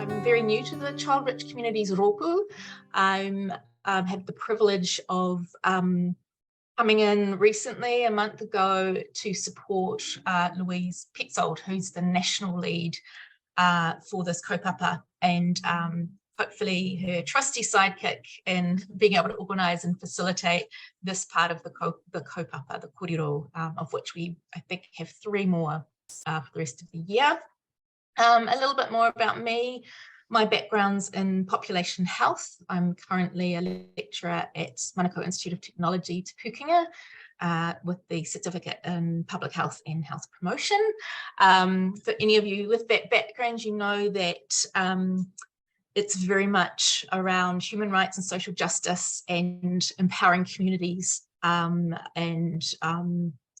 I'm very new to the Child Rich Communities rōpū. I had the privilege of coming in recently, a month ago, to support Louise Petzold, who's the national lead for this kaupapa, and hopefully her trusty sidekick in being able to organise and facilitate this part of the kaupapa, the kōrero, of which we, I think, have 3 more for the rest of the year. A little bit more about me. My background's in population health. I'm currently a lecturer at Manukau Institute of Technology, Te Pukenga, with the certificate in public health and health promotion. For any of you with that background, you know that it's very much around human rights and social justice and empowering communities and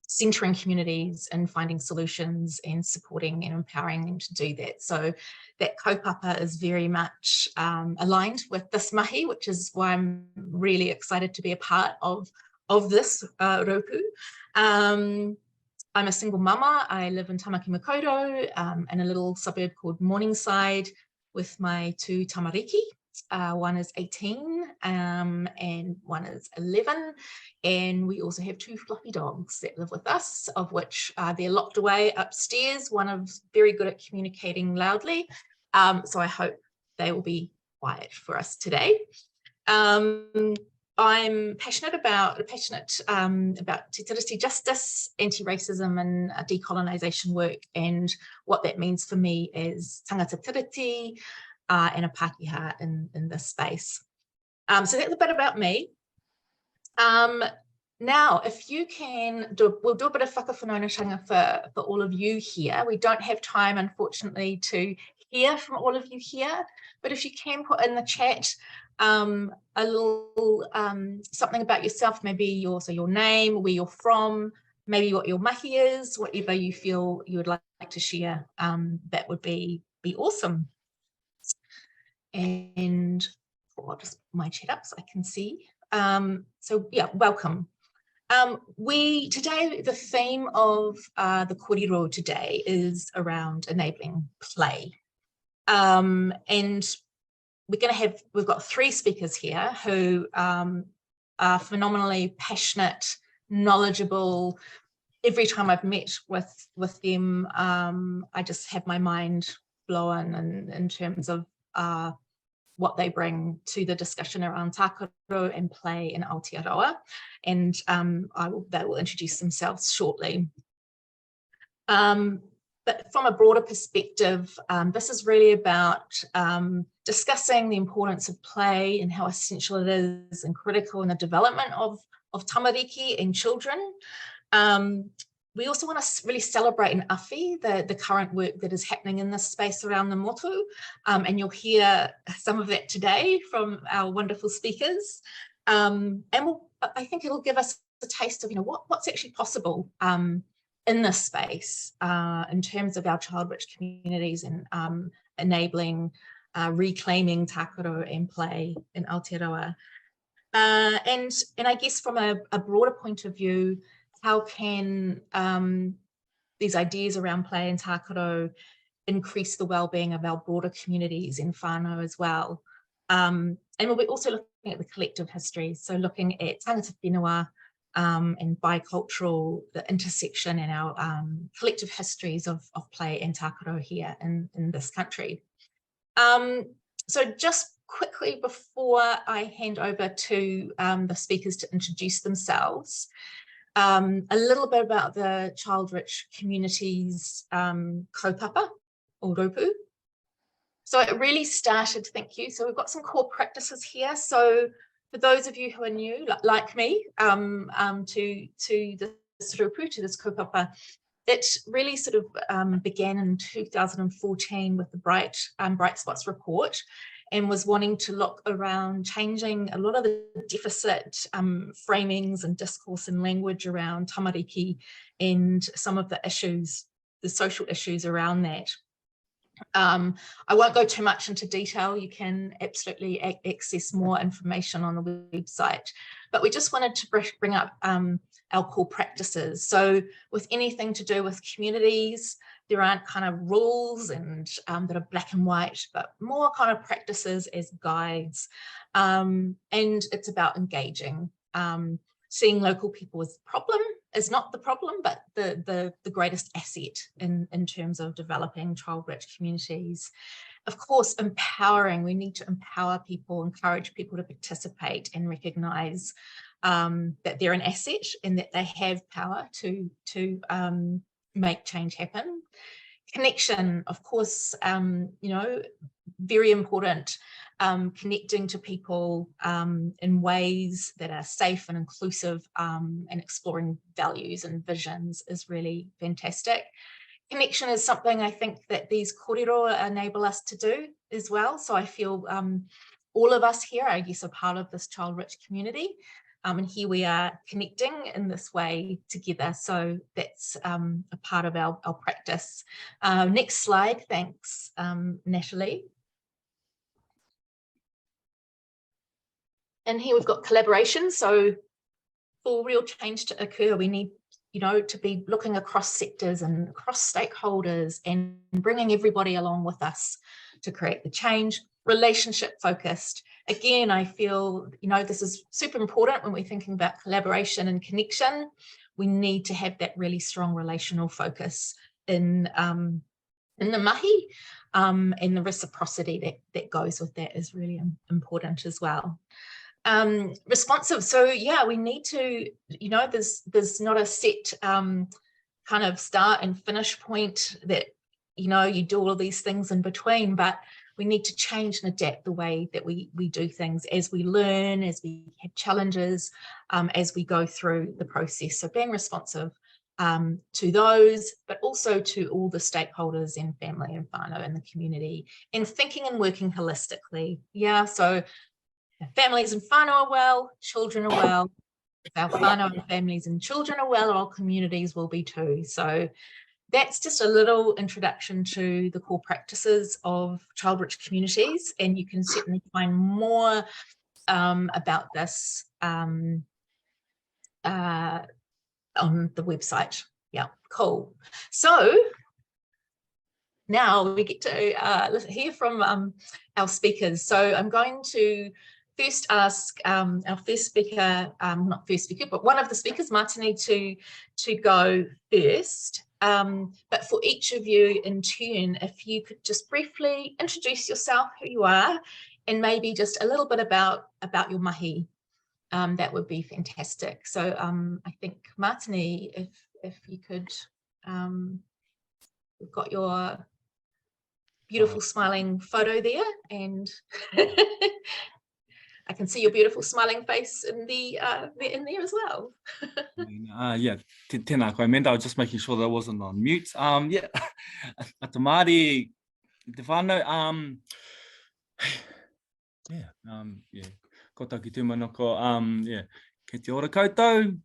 centering communities and finding solutions and supporting and empowering them to do that. So that kaupapa is very much aligned with this mahi, which is why I'm really excited to be a part of this rōpū. I'm a single mama. I live in Tamaki Makaurau in a little suburb called Morningside with my 2 tamariki. One is 18 and one is 11, and we also have 2 fluffy dogs that live with us, of which they're locked away upstairs. One is very good at communicating loudly, so I hope they will be quiet for us today. I'm passionate about te tiriti justice, anti-racism and decolonisation work, and what that means for me is tangata tiriti, and a Pākehā in this space. So that's a bit about me. Now, if you can, we'll do a bit of whakawhanaungatanga for all of you here. We don't have time, unfortunately, to hear from all of you here, but if you can put in the chat a little something about yourself, maybe your name, where you're from, maybe what your mahi is, whatever you feel you would like to share, that would be awesome. And I'll just put my chat up so I can see. So yeah, welcome. Today, the theme of the kōrero today is around enabling play. And we've got 3 speakers here who are phenomenally passionate, knowledgeable. Every time I've met with them, I just have my mind blown in terms of what they bring to the discussion around tākaro and play in Aotearoa, and they will introduce themselves shortly. But from a broader perspective, this is really about discussing the importance of play and how essential it is and critical in the development of tamariki and children. We also want to really celebrate and awhi the current work that is happening in this space around the motu, and you'll hear some of that today from our wonderful speakers. And I think it'll give us a taste of what's actually possible in this space in terms of our child-rich communities and enabling, reclaiming tākaro and play in Aotearoa. And I guess from a broader point of view, how can these ideas around play and tākaro increase the well-being of our broader communities in whānau as well? And we'll be also looking at the collective histories, so looking at tangata whenua and bicultural, the intersection in our collective histories of play and tākaro here in this country. So just quickly before I hand over to the speakers to introduce themselves, a little bit about the child-rich communities kaupapa or rōpū. So it really started, thank you. So we've got some core practices here. So for those of you who are new, like me, to this rōpū, to this kaupapa, it really sort of began in 2014 with the Bright Spots report, and was wanting to look around changing a lot of the deficit framings and discourse and language around tamariki and some of the issues, the social issues around that. I won't go too much into detail. You can absolutely access more information on the website, but we just wanted to bring up our core practices. So with anything to do with communities, there aren't kind of rules and that are black and white, but more kind of practices as guides. And it's about engaging. Seeing local people as the problem is not the problem, but the greatest asset in terms of developing child-rich communities. Of course, empowering. We need to empower people, encourage people to participate and recognise that they're an asset and that they have power to make change happen. Connection, of course, you know, very important. Connecting to people in ways that are safe and inclusive, and exploring values and visions is really fantastic. Connection is something I think that these kōrero enable us to do as well. So I feel all of us here, I guess, are part of this child-rich community. And here we are connecting in this way together. So that's a part of our practice. Next slide, thanks, Natalie. And here we've got collaboration. So for real change to occur, we need, you know, to be looking across sectors and across stakeholders and bringing everybody along with us to create the change. Relationship focused. Again, I feel, you know, this is super important when we're thinking about collaboration and connection. We need to have that really strong relational focus in the mahi, and the reciprocity that goes with that is really important as well. Responsive. So yeah, we need to, you know, there's not a set kind of start and finish point that, you know, you do all of these things in between, but we need to change and adapt the way that we do things as we learn, as we have challenges, as we go through the process. So being responsive to those, but also to all the stakeholders and family and whānau in the community, and thinking and working holistically. Yeah, so families and whānau are well, children are well. If our whānau and families and children are well, our communities will be too. So that's just a little introduction to the core practices of child-rich communities, and you can certainly find more about this on the website. Yeah, cool. So now we get to hear from our speakers. So I'm going to first ask our first speaker, not first speaker, but one of the speakers, Martini, to go first. But for each of you in turn, if you could just briefly introduce yourself, who you are, and maybe just a little bit about your mahi, that would be fantastic. So I think Martini, if you could, we've got your beautiful smiling photo there, and I can see your beautiful smiling face in there as well. Yeah, tēnā koe, Amanda. I was just making sure that I wasn't on mute. Yeah, a te Māori, te whānau, yeah, ko taki tūmanoko, yeah, kei te ora koutou,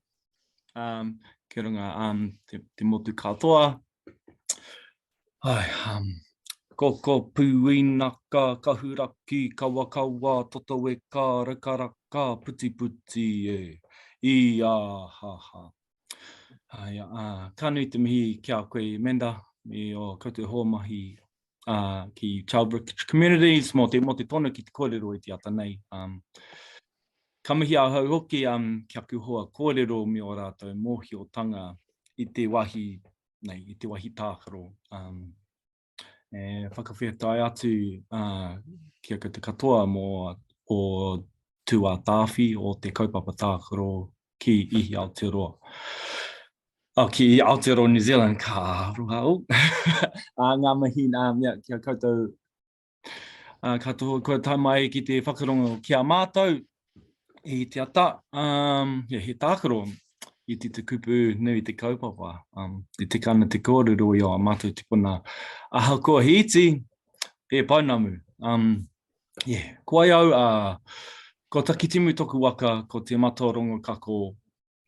ki runga, te motu katoa. Ai, ko pūinaka, kahuraki, kawakawa, totoweka, rakaraka, puti, ha. Ka nui te mihi kia koe, Amanda, me o koutou hoa mahi ki child-rich communities, mō te tonu ki te kōrero i te ata nei. Ka mihi au hau hoki kia kuhoa kōrero me o rātou mōhiotanga i te wahi tākaro. Whakawhiatai atu kia te katoa mō o tūā tāwhi o te kaupapa tākaro ki ihi Aotearoa. Ki Aotearoa, New Zealand, ka runga o. Ngā mihi, kia koutou katoa kua taimai ki te whakarongo kia mātou i te ata, he tākaro i te kupu nui te kaupapa, i te kana te kōrero i o a mātou tipuna. Aha kua hiti, e paunamu. Yeah, kua au, ko takitimu toku waka, ko te mataorongo kako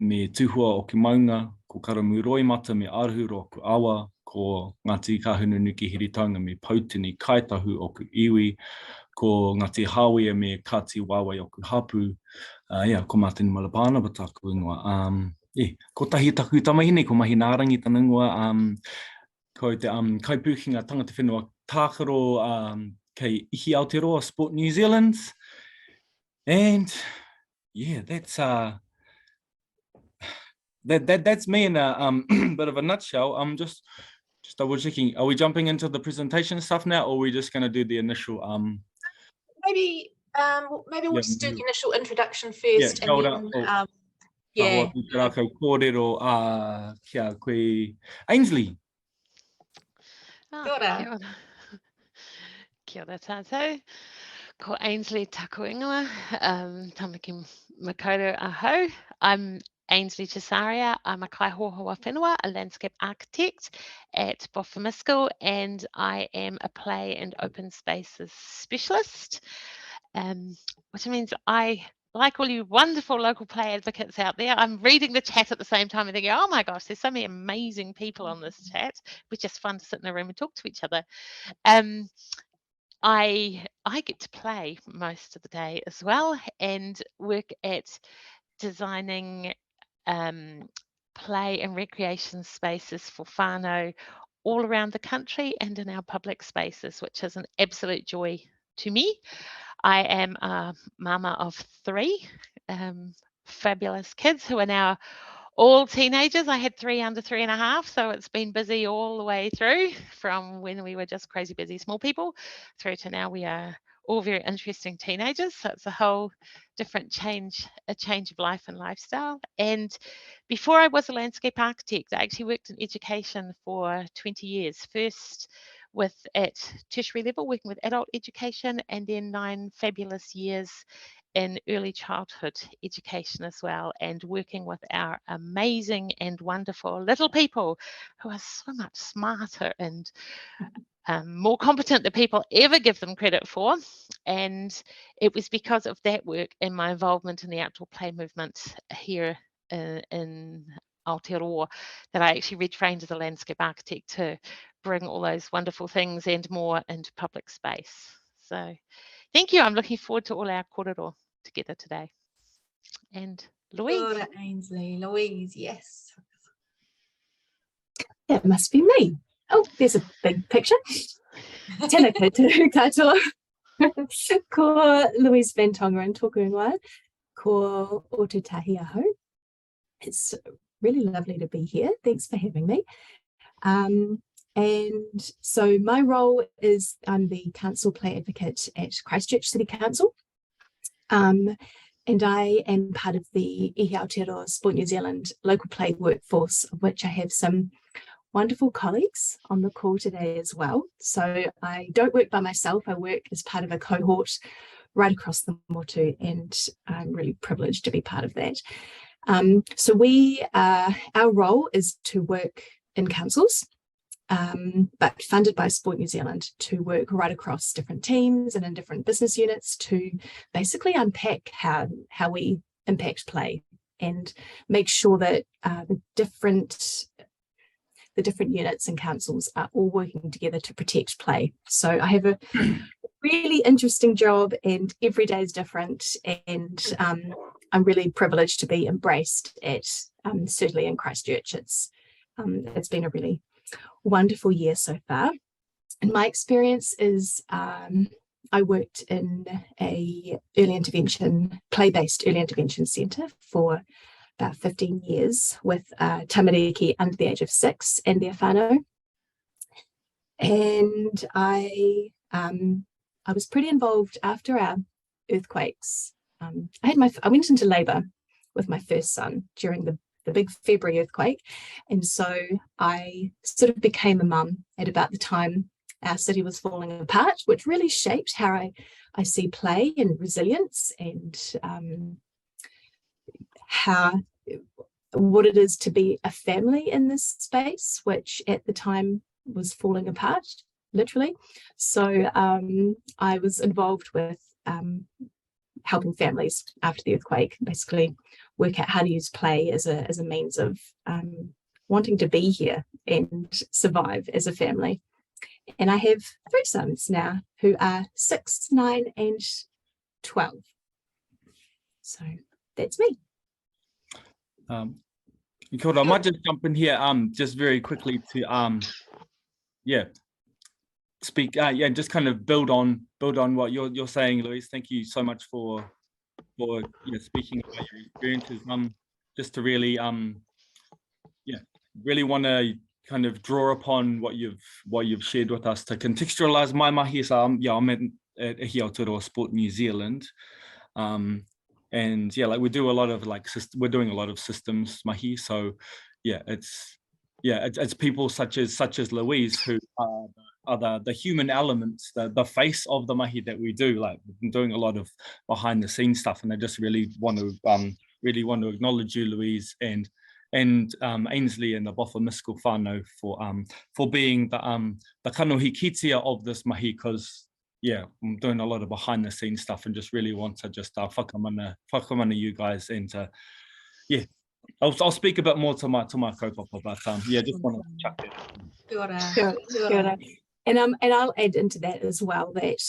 me tuhua o ki maunga, ko karamu roimata me aruhuro o ku awa, ko Ngāti Kahunu ki Hiritanga me Pautini Kaitahu o ku iwi, ko Ngāti Hāwea me Kāti Wāwai o ku hapu, ko Martini Malapāna pa tāku ingoa. Ko tahi taku tamahine, ko mahi nārangi tanangua, ko te kaipukinga tangata whenua tākaro kei Ihi Aotearoa Sport New Zealand. And yeah, that's that's me in a bit of a nutshell. I'm just double checking. Are we jumping into the presentation stuff now, or are we just going to do the initial Maybe we'll just do the initial introduction first, kia ora. Yeah. Kōrero kia koe Ainsley. Kia ora. Kia ora. Kia ora tātou. Ko Ainsley taku ingoa, tamariki makaurau ahau. I'm Ainsley Cesaria. I'm a kaihoahoa whenua, a landscape architect at Boffimisco, and I am a play and open spaces specialist, which means I, like all you wonderful local play advocates out there, I'm reading the chat at the same time and thinking, oh my gosh, there's so many amazing people on this chat. It's just fun to sit in a room and talk to each other. I get to play most of the day as well and work at designing play and recreation spaces for whānau all around the country and in our public spaces, which is an absolute joy to me. I am a mama of 3 fabulous kids who are now all teenagers. I had 3 under 3.5, so it's been busy all the way through, from when we were just crazy busy small people through to now we are all very interesting teenagers. So it's a whole different change of life and lifestyle. And before I was a landscape architect, I actually worked in education for 20 years. First at tertiary level, working with adult education, and then 9 fabulous years in early childhood education as well, and working with our amazing and wonderful little people who are so much smarter and more competent than people ever give them credit for. And it was because of that work and my involvement in the outdoor play movement here in Aotearoa that I actually retrained as a landscape architect to bring all those wonderful things and more into public space. So thank you. I'm looking forward to all our kōrero together today. And Louise. Kia ora, Ainsley. Louise, yes. That must be me. Oh, there's a big picture. Tēnā koutou katoa. Ko Louise Van Tongeren tōku ingoa. Ko Ōtutahi ahau. It's really lovely to be here. Thanks for having me. And so my role is I'm the council play advocate at Christchurch City Council. And I am part of the Ihi Aotearoa Sport New Zealand local play workforce, of which I have some wonderful colleagues on the call today as well. So I don't work by myself. I work as part of a cohort right across the motu, and I'm really privileged to be part of that. So our role is to work in councils, but funded by Sport New Zealand, to work right across different teams and in different business units to basically unpack how we impact play and make sure that the different units and councils are all working together to protect play. So I have a really interesting job, and every day is different, and I'm really privileged to be embraced at certainly in Christchurch. It's been a really wonderful year so far. And my experience is I worked in a play-based early intervention centre for about 15 years with tamariki under the age of 6 and their whānau. And I was pretty involved after our earthquakes. I went into labour with my first son during the big February earthquake, and so I sort of became a mum at about the time our city was falling apart, which really shaped how I see play and resilience, and what it is to be a family in this space, which at the time was falling apart, literally. So I was involved with helping families after the earthquake, basically work out how to use play as a means of wanting to be here and survive as a family. And I have 3 sons now who are 6, 9 and 12. So that's me. Kia ora, I might just jump in here just very quickly to speak, just kind of build on what you're saying, Louise. Thank you so much for speaking about your experiences. Just to really really want to kind of draw upon what you've shared with us to contextualize my mahi. So I'm at Aotearoa Sport New Zealand, and like we do a lot of we're doing a lot of systems mahi. So it's people such as Louise who are the human elements, the face of the mahi that we do. Like we've been doing a lot of behind the scenes stuff, and I just really want to acknowledge you, Louise, and Ainsley and the Boffa-Miskell whānau for being the kanohi kitia of this mahi, because I'm doing a lot of behind the scenes stuff and just really want to just whakamana you guys, and I'll speak a bit more to my kaupapa, but just want to chuck that. Kia ora. And I'll add into that as well that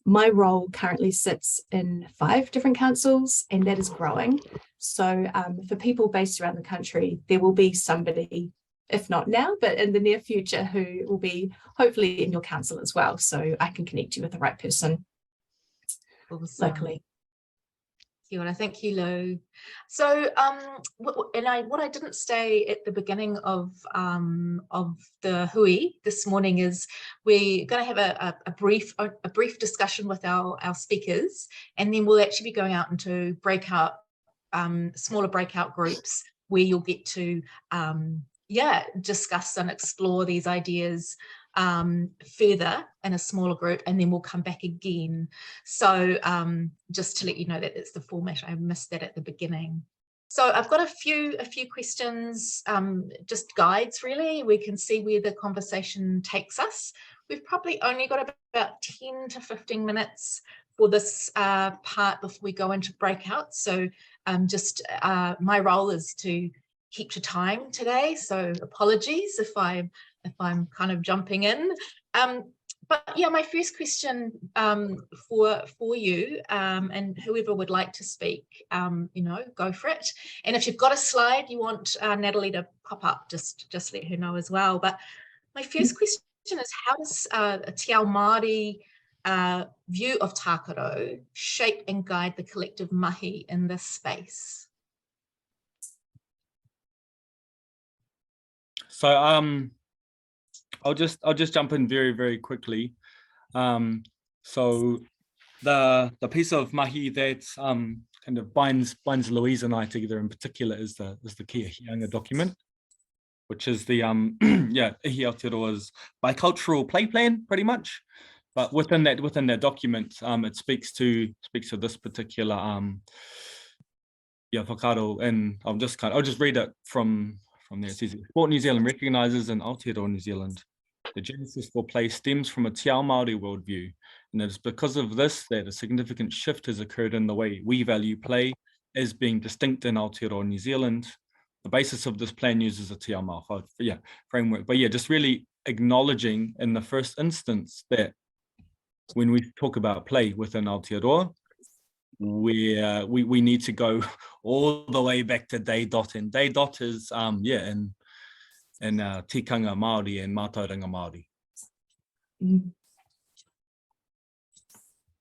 my role currently sits in 5 different councils, and that is growing. So for people based around the country, there will be somebody, if not now, but in the near future, who will be hopefully in your council as well. So I can connect you with the right person locally. Kia ora, thank you, Lou. So, what I didn't say at the beginning of the hui this morning is we're going to have a brief discussion with our speakers, and then we'll actually be going out into smaller breakout groups where you'll get to discuss and explore these ideas further in a smaller group, and then we'll come back again. So just to let you know that it's the format. I missed that at the beginning. So I've got a few questions, just guides really. We can see where the conversation takes us. We've probably only got about 10 to 15 minutes for this part before we go into breakouts. So my role is to keep to time today. So apologies if I'm kind of jumping in. But my first question for you, and whoever would like to speak, go for it. And if you've got a slide you want Natalie to pop up, just let her know as well. But my first question is, how does a Te Ao Māori view of tākaro shape and guide the collective mahi in this space? So I'll just jump in very, very quickly. So the piece of mahi that kind of binds Louise and I together in particular is the Kia Hianga document, which is the Ihi Aotearoa's bicultural play plan, pretty much. But within that document, it speaks to this particular whakaaro, and I'll just read it from there. It says, Sport New Zealand recognises in Aotearoa New Zealand the genesis for play stems from a Te Ao Māori worldview, and it is because of this that a significant shift has occurred in the way we value play as being distinct in Aotearoa New Zealand. The basis of this plan uses a Te Ao Māori framework, but just really acknowledging in the first instance that when we talk about play within Aotearoa, we need to go all the way back to day dot, and day dot is in tikanga Māori and mātauranga Māori.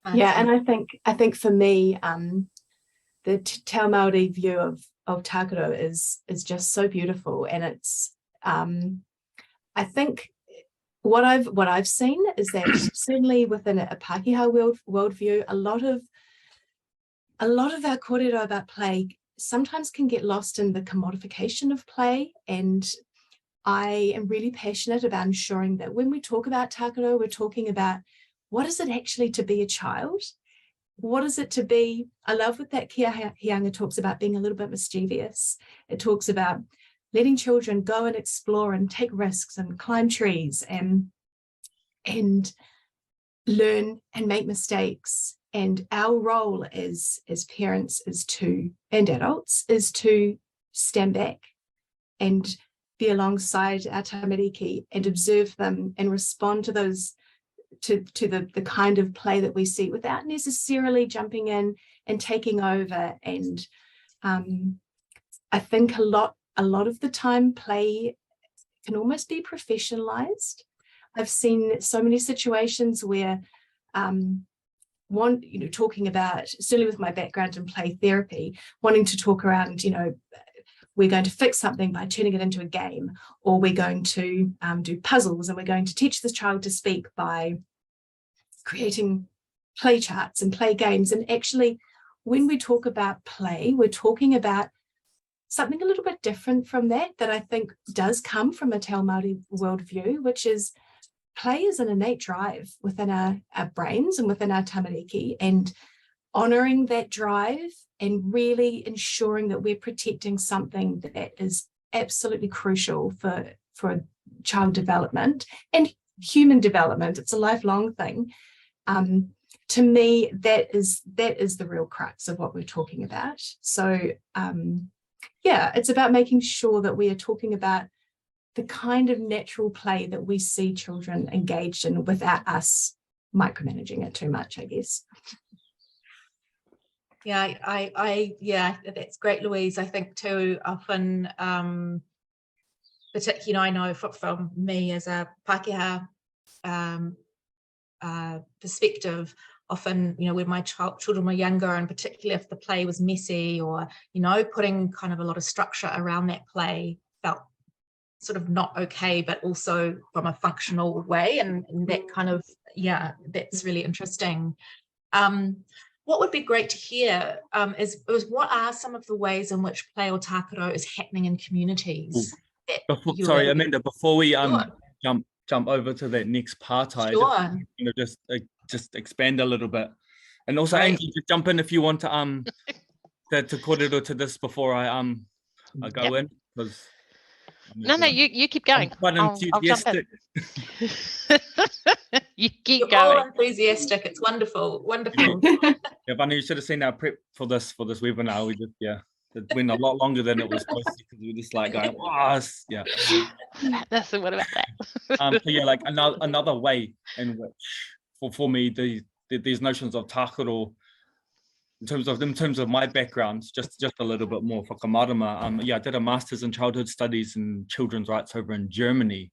And I think for me, the Te Ao Māori view of tākaro is just so beautiful, and it's I think what I've seen is that certainly within a Pākehā worldview, a lot of our kōrero about play sometimes can get lost in the commodification of play, and I am really passionate about ensuring that when we talk about tākaro, we're talking about what is it actually to be a child? What is it to be? I love what that Kia Hianga talks about, being a little bit mischievous. It talks about letting children go and explore and take risks and climb trees and learn and make mistakes. And our role as parents and adults is to stand back and be alongside our tamariki and observe them and respond to those to the kind of play that we see without necessarily jumping in and taking over. And I think a lot of the time play can almost be professionalized. I've seen so many situations where talking about, certainly with my background in play therapy, wanting to talk around, we're going to fix something by turning it into a game, or we're going to do puzzles, and we're going to teach this child to speak by creating play charts and play games. And actually, when we talk about play, we're talking about something a little bit different from that I think does come from a Te Ao Māori worldview, which is play is an innate drive within our brains and within our tamariki, and honouring that drive and really ensuring that we're protecting something that is absolutely crucial for child development and human development. It's a lifelong thing. To me, that is the real crux of what we're talking about. So it's about making sure that we are talking about the kind of natural play that we see children engaged in without us micromanaging it too much, I guess. Yeah, that's great, Louise. I think too often, particularly, I know from me as a Pākehā perspective, often, when my children were younger, and particularly if the play was messy, or, putting kind of a lot of structure around that play felt sort of not okay, but also from a functional way, and that kind of, that's really interesting. What would be great to hear is what are some of the ways in which play or tākaro is happening in communities? Sorry, Amanda, before we jump over to that next part, sure. just expand a little bit, and also Angie, just jump in if you want to kōrero to this before I go in, because no, you keep going. I'm quite enthusiastic. You keep You're going. all enthusiastic. It's wonderful. Yeah, Bunny, you should have seen our prep for this webinar. We just it went a lot longer than it was supposed to, because we were just like going, That's what about that. So like another way in which for me these notions of tākaro, in terms of my background, just a little bit more for whakamarama. I did a master's in childhood studies and children's rights over in Germany,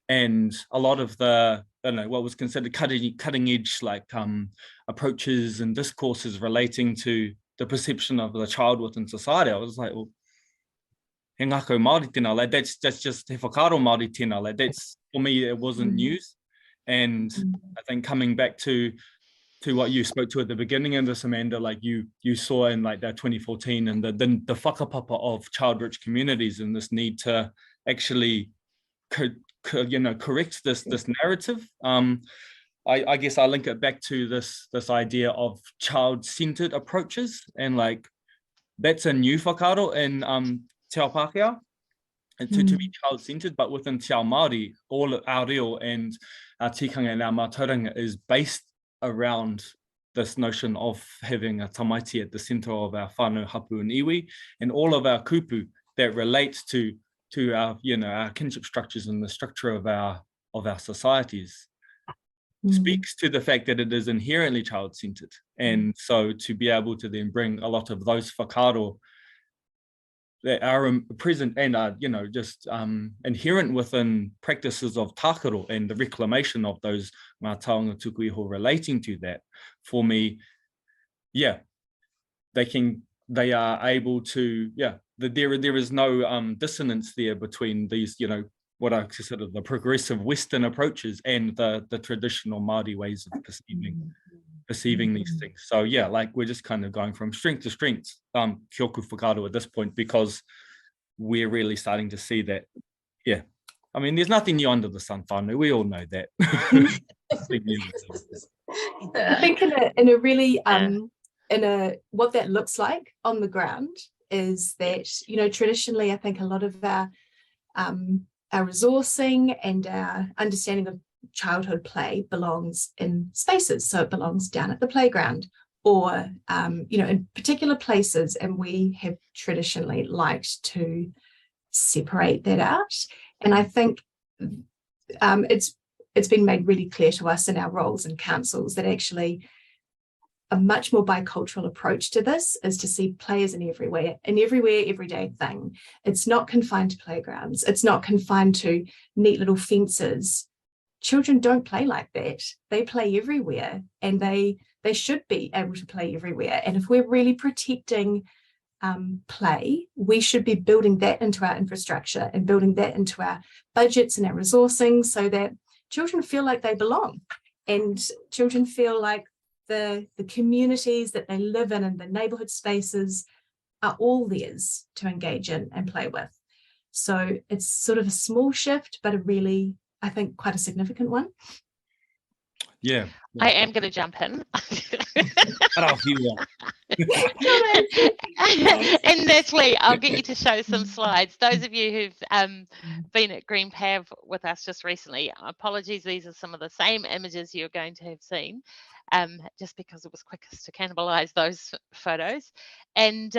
and a lot of the what was considered cutting edge approaches and discourses relating to the perception of the child within society. I was like, well, he ngako Māori tēnā, like that's just he whakaaro Māori tēnā, like that's, for me, it wasn't news. And I think coming back to what you spoke to at the beginning of this, Amanda, like you saw in like that 2014 and the whakapapa of child-rich communities, and this need to actually correct this narrative. I guess I link it back to this idea of child-centered approaches, and like that's a new whakaaro in Te Ao Pākehā, to be child-centered, but within Te Ao Māori, all our reo and our tikanga and our mātauranga is based around this notion of having a tamaiti at the centre of our whānau, hapu and iwi, and all of our kupu that relates to our our kinship structures and the structure of our societies. Speaks to the fact that it is inherently child-centered, and so to be able to then bring a lot of those whakaaro that are present and are just inherent within practices of tākaro and the reclamation of those ngā taonga tuku iho relating to that, for me, they are able to there is no dissonance there between these what I consider the progressive Western approaches and the traditional Māori ways of perceiving these things. So like we're just kind of going from strength to strength, kioku whakaaro at this point, because we're really starting to see that, I mean, there's nothing new under the sun, whānau, we all know that. I think in a really, what that looks like on the ground is that, traditionally, I think a lot of our resourcing and our understanding of childhood play belongs in spaces. So it belongs down at the playground or, in particular places. And we have traditionally liked to separate that out. And I think it's been made really clear to us in our roles in councils that actually a much more bicultural approach to this is to see play as an everyday thing. It's not confined to playgrounds. It's not confined to neat little fences. children don't play like that. They play everywhere, and they should be able to play everywhere. And if we're really protecting play, we should be building that into our infrastructure and building that into our budgets and our resourcing, so that children feel like they belong, and children feel like the communities that they live in and the neighborhood spaces are all theirs to engage in and play with. So it's sort of a small shift, but a really, I think, quite a significant one. Yeah. I am going to jump in. And Natalie, I'll get you to show some slides. Those of you who've been at Green Pav with us just recently, apologies, these are some of the same images you're going to have seen, just because it was quickest to cannibalize those photos. And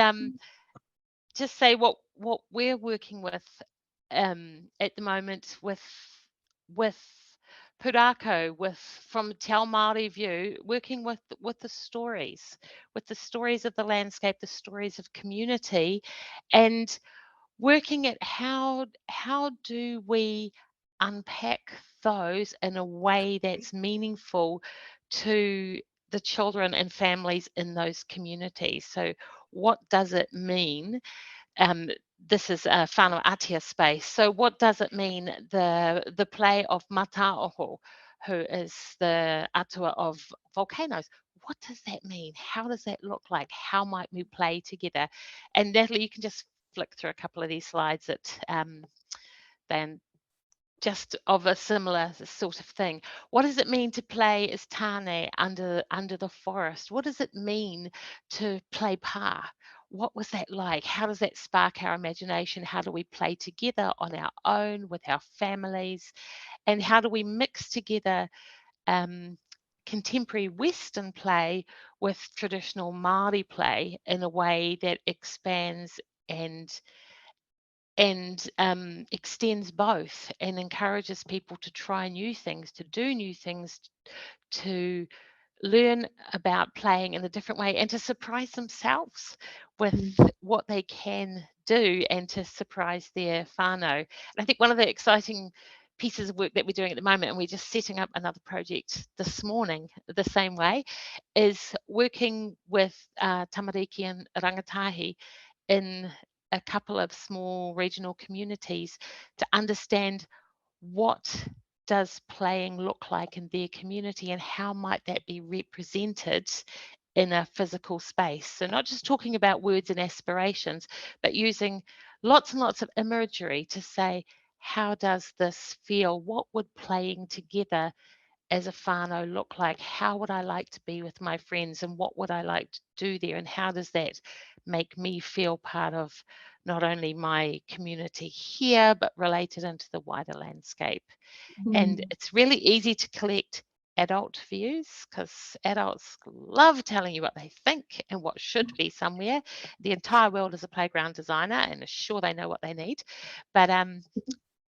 just say what we're working with at the moment with Pūrākau, from Te Ao Māori view, working with the stories of the landscape, the stories of community, and working at how do we unpack those in a way that's meaningful to the children and families in those communities. So what does it mean? This is a whānau Aotea space. So what does it mean, the play of Mataoho, who is the atua of volcanoes? What does that mean? How does that look like? How might we play together? And Natalie, you can just flick through a couple of these slides that then just of a similar sort of thing. What does it mean to play as tāne under the forest? What does it mean to play pā? What was that like? How does that spark our imagination? How do we play together on our own with our families? And how do we mix together contemporary Western play with traditional Māori play in a way that expands and extends both, and encourages people to try new things, to do new things, to learn about playing in a different way, and to surprise themselves with what they can do, and to surprise their whānau. And I think one of the exciting pieces of work that we're doing at the moment, and we're just setting up another project this morning the same way, is working with tamariki and rangatahi in a couple of small regional communities to understand what does playing look like in their community, and how might that be represented in a physical space. So not just talking about words and aspirations, but using lots and lots of imagery to say, how does this feel? What would playing together as a whānau look like? How would I like to be with my friends, and what would I like to do there? And how does that make me feel part of not only my community here, but related into the wider landscape? And it's really easy to collect adult views, because adults love telling you what they think and what should be somewhere. The entire world is a playground designer and is sure they know what they need. But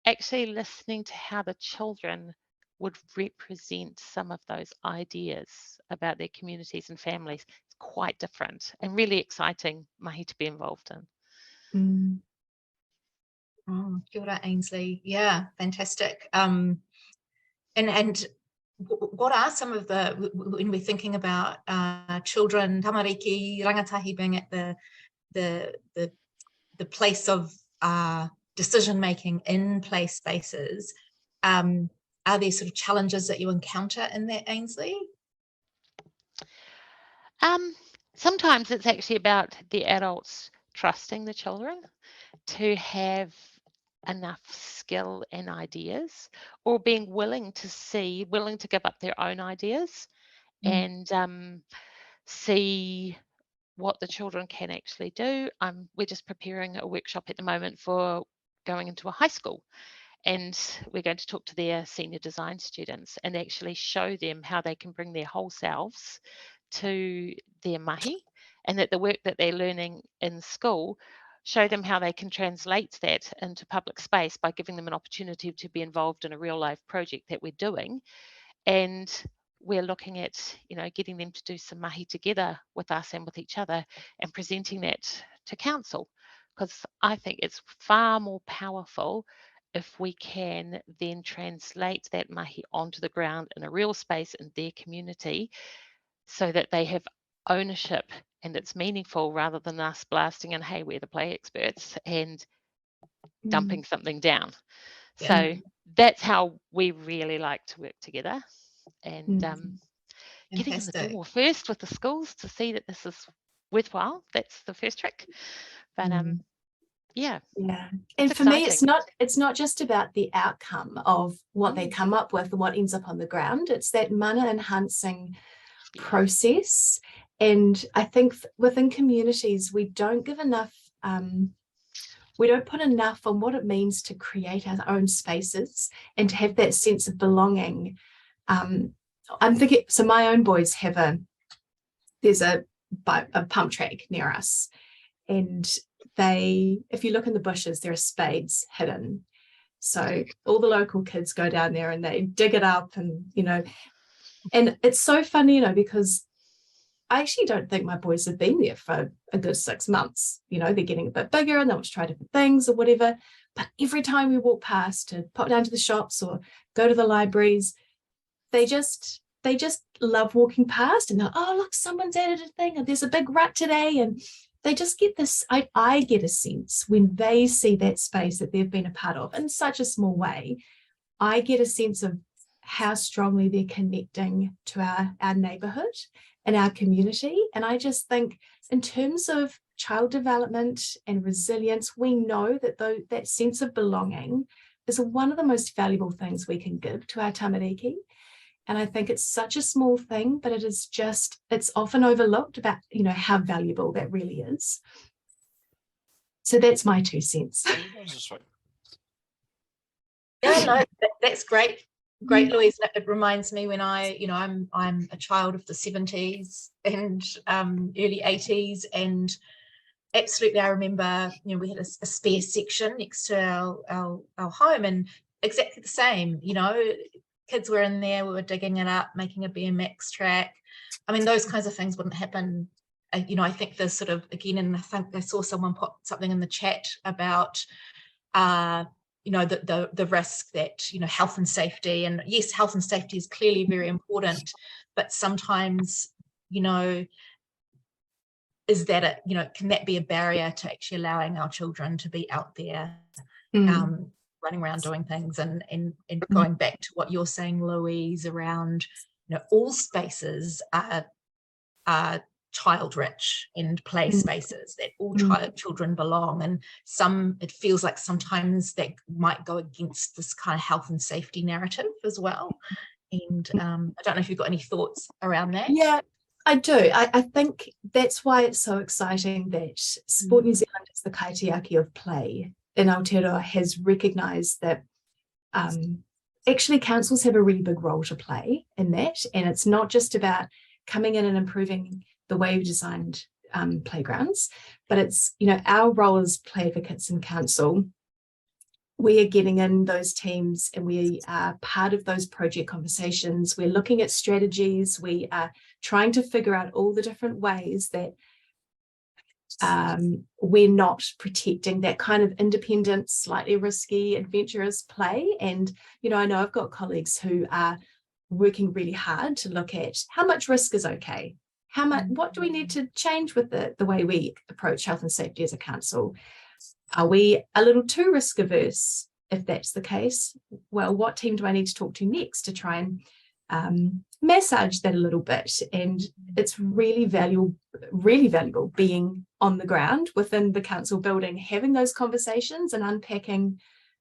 actually listening to how the children would represent some of those ideas about their communities and families is quite different, and really exciting mahi to be involved in. Oh, kia ora, Ainsley. Yeah, fantastic. And what are some of the, when we're thinking about children, tamariki, rangatahi being at the place of decision making in play spaces, are there sort of challenges that you encounter in that, Ainsley? Sometimes it's actually about the adults trusting the children to have enough skill and ideas, or being willing to give up their own ideas and see what the children can actually do. We're just preparing a workshop at the moment for going into a high school, and we're going to talk to their senior design students and actually show them how they can bring their whole selves to their mahi, and that the work that they're learning in school, show them how they can translate that into public space by giving them an opportunity to be involved in a real life project that we're doing. And we're looking at, getting them to do some mahi together with us and with each other, and presenting that to council, because I think it's far more powerful if we can then translate that mahi onto the ground in a real space in their community so that they have ownership and it's meaningful, rather than us blasting in, hey, we're the play experts, and dumping something down. Yeah. So that's how we really like to work together, and getting in the Fantastic. door first with the schools to see that this is worthwhile. That's the first trick. But yeah. And for me, it's not just about the outcome of what they come up with and what ends up on the ground. It's that mana enhancing process. And I think within communities, we don't give enough, we don't put enough on what it means to create our own spaces and to have that sense of belonging. I'm thinking, so my own boys have there's a pump track near us, and if you look in the bushes, there are spades hidden. So all the local kids go down there and they dig it up, and and it's so funny, because I actually don't think my boys have been there for a good 6 months. They're getting a bit bigger and they want to try different things or whatever. But every time we walk past to pop down to the shops or go to the libraries, they just love walking past, and they're, oh, look, someone's added a thing, and there's a big rut today. And they just get this, I get a sense when they see that space that they've been a part of in such a small way, I get a sense of how strongly they're connecting to our neighbourhood and our community. And I just think in terms of child development and resilience, we know that that sense of belonging is one of the most valuable things we can give to our tamariki. And I think it's such a small thing, but it's often overlooked about, how valuable that really is. So that's my 2 cents. Yeah, no, that's great. Great, Louise. It reminds me when I'm a child of the 70s and early 80s, and absolutely I remember, we had a spare section next to our home, and exactly the same, kids were in there, we were digging it up, making a BMX track. I mean, those kinds of things wouldn't happen. I think there's sort of, again, and I think I saw someone put something in the chat about the risk that, health and safety, and yes, health and safety is clearly very important, but sometimes, is that can that be a barrier to actually allowing our children to be out there running around doing things? And going back to what you're saying, Louise, around all spaces are child rich and play spaces that all children belong, and it feels like sometimes that might go against this kind of health and safety narrative as well. And I don't know if you've got any thoughts around that. Yeah, I do. I think that's why it's so exciting that Sport New Zealand, as the kaitiaki of play in Aotearoa, has recognised that actually councils have a really big role to play in that, and it's not just about coming in and improving the way we designed playgrounds, but it's our role as play advocates in council. We are getting in those teams and we are part of those project conversations. We're looking at strategies. We are trying to figure out all the different ways that we're not protecting that kind of independent, slightly risky, adventurous play. And, I know I've got colleagues who are working really hard to look at how much risk is okay. What do we need to change with the way we approach health and safety as a council? Are we a little too risk averse? If that's the case, well, what team do I need to talk to next to try and massage that a little bit? And it's really valuable being on the ground within the council building, having those conversations and unpacking,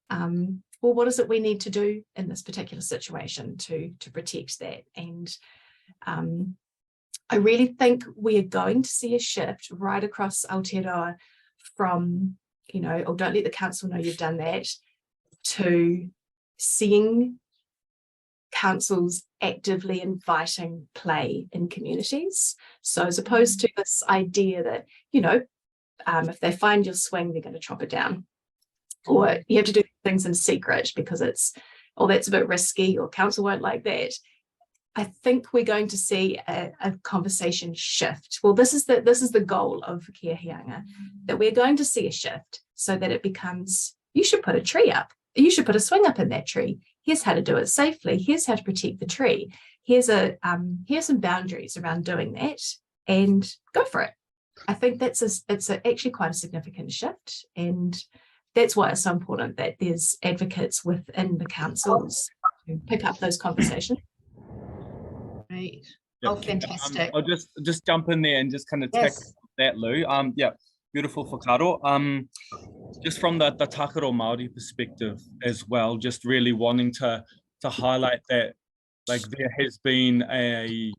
well, what is it we need to do in this particular situation to protect that? And I really think we are going to see a shift right across Aotearoa from, don't let the council know you've done that, to seeing councils actively inviting play in communities. So as opposed to this idea that, if they find your swing, they're going to chop it down, or you have to do things in secret because that's a bit risky, or council won't like that. I think we're going to see a conversation shift. Well, this is the goal of Kia Hianga, that we're going to see a shift so that it becomes, you should put a tree up you should put a swing up in that tree. Here's how to do it safely. Here's how to protect the tree. Here's some boundaries around doing that, and go for it. I think it's actually quite a significant shift, and that's why it's so important that there's advocates within the councils to pick up those conversations. Right. Yep. Oh, fantastic. I'll just jump in there and just kind of tackle that, Lou. Yeah, beautiful whakaaro. Just from the Takaro Māori perspective as well, just really wanting to highlight that, like, there has been a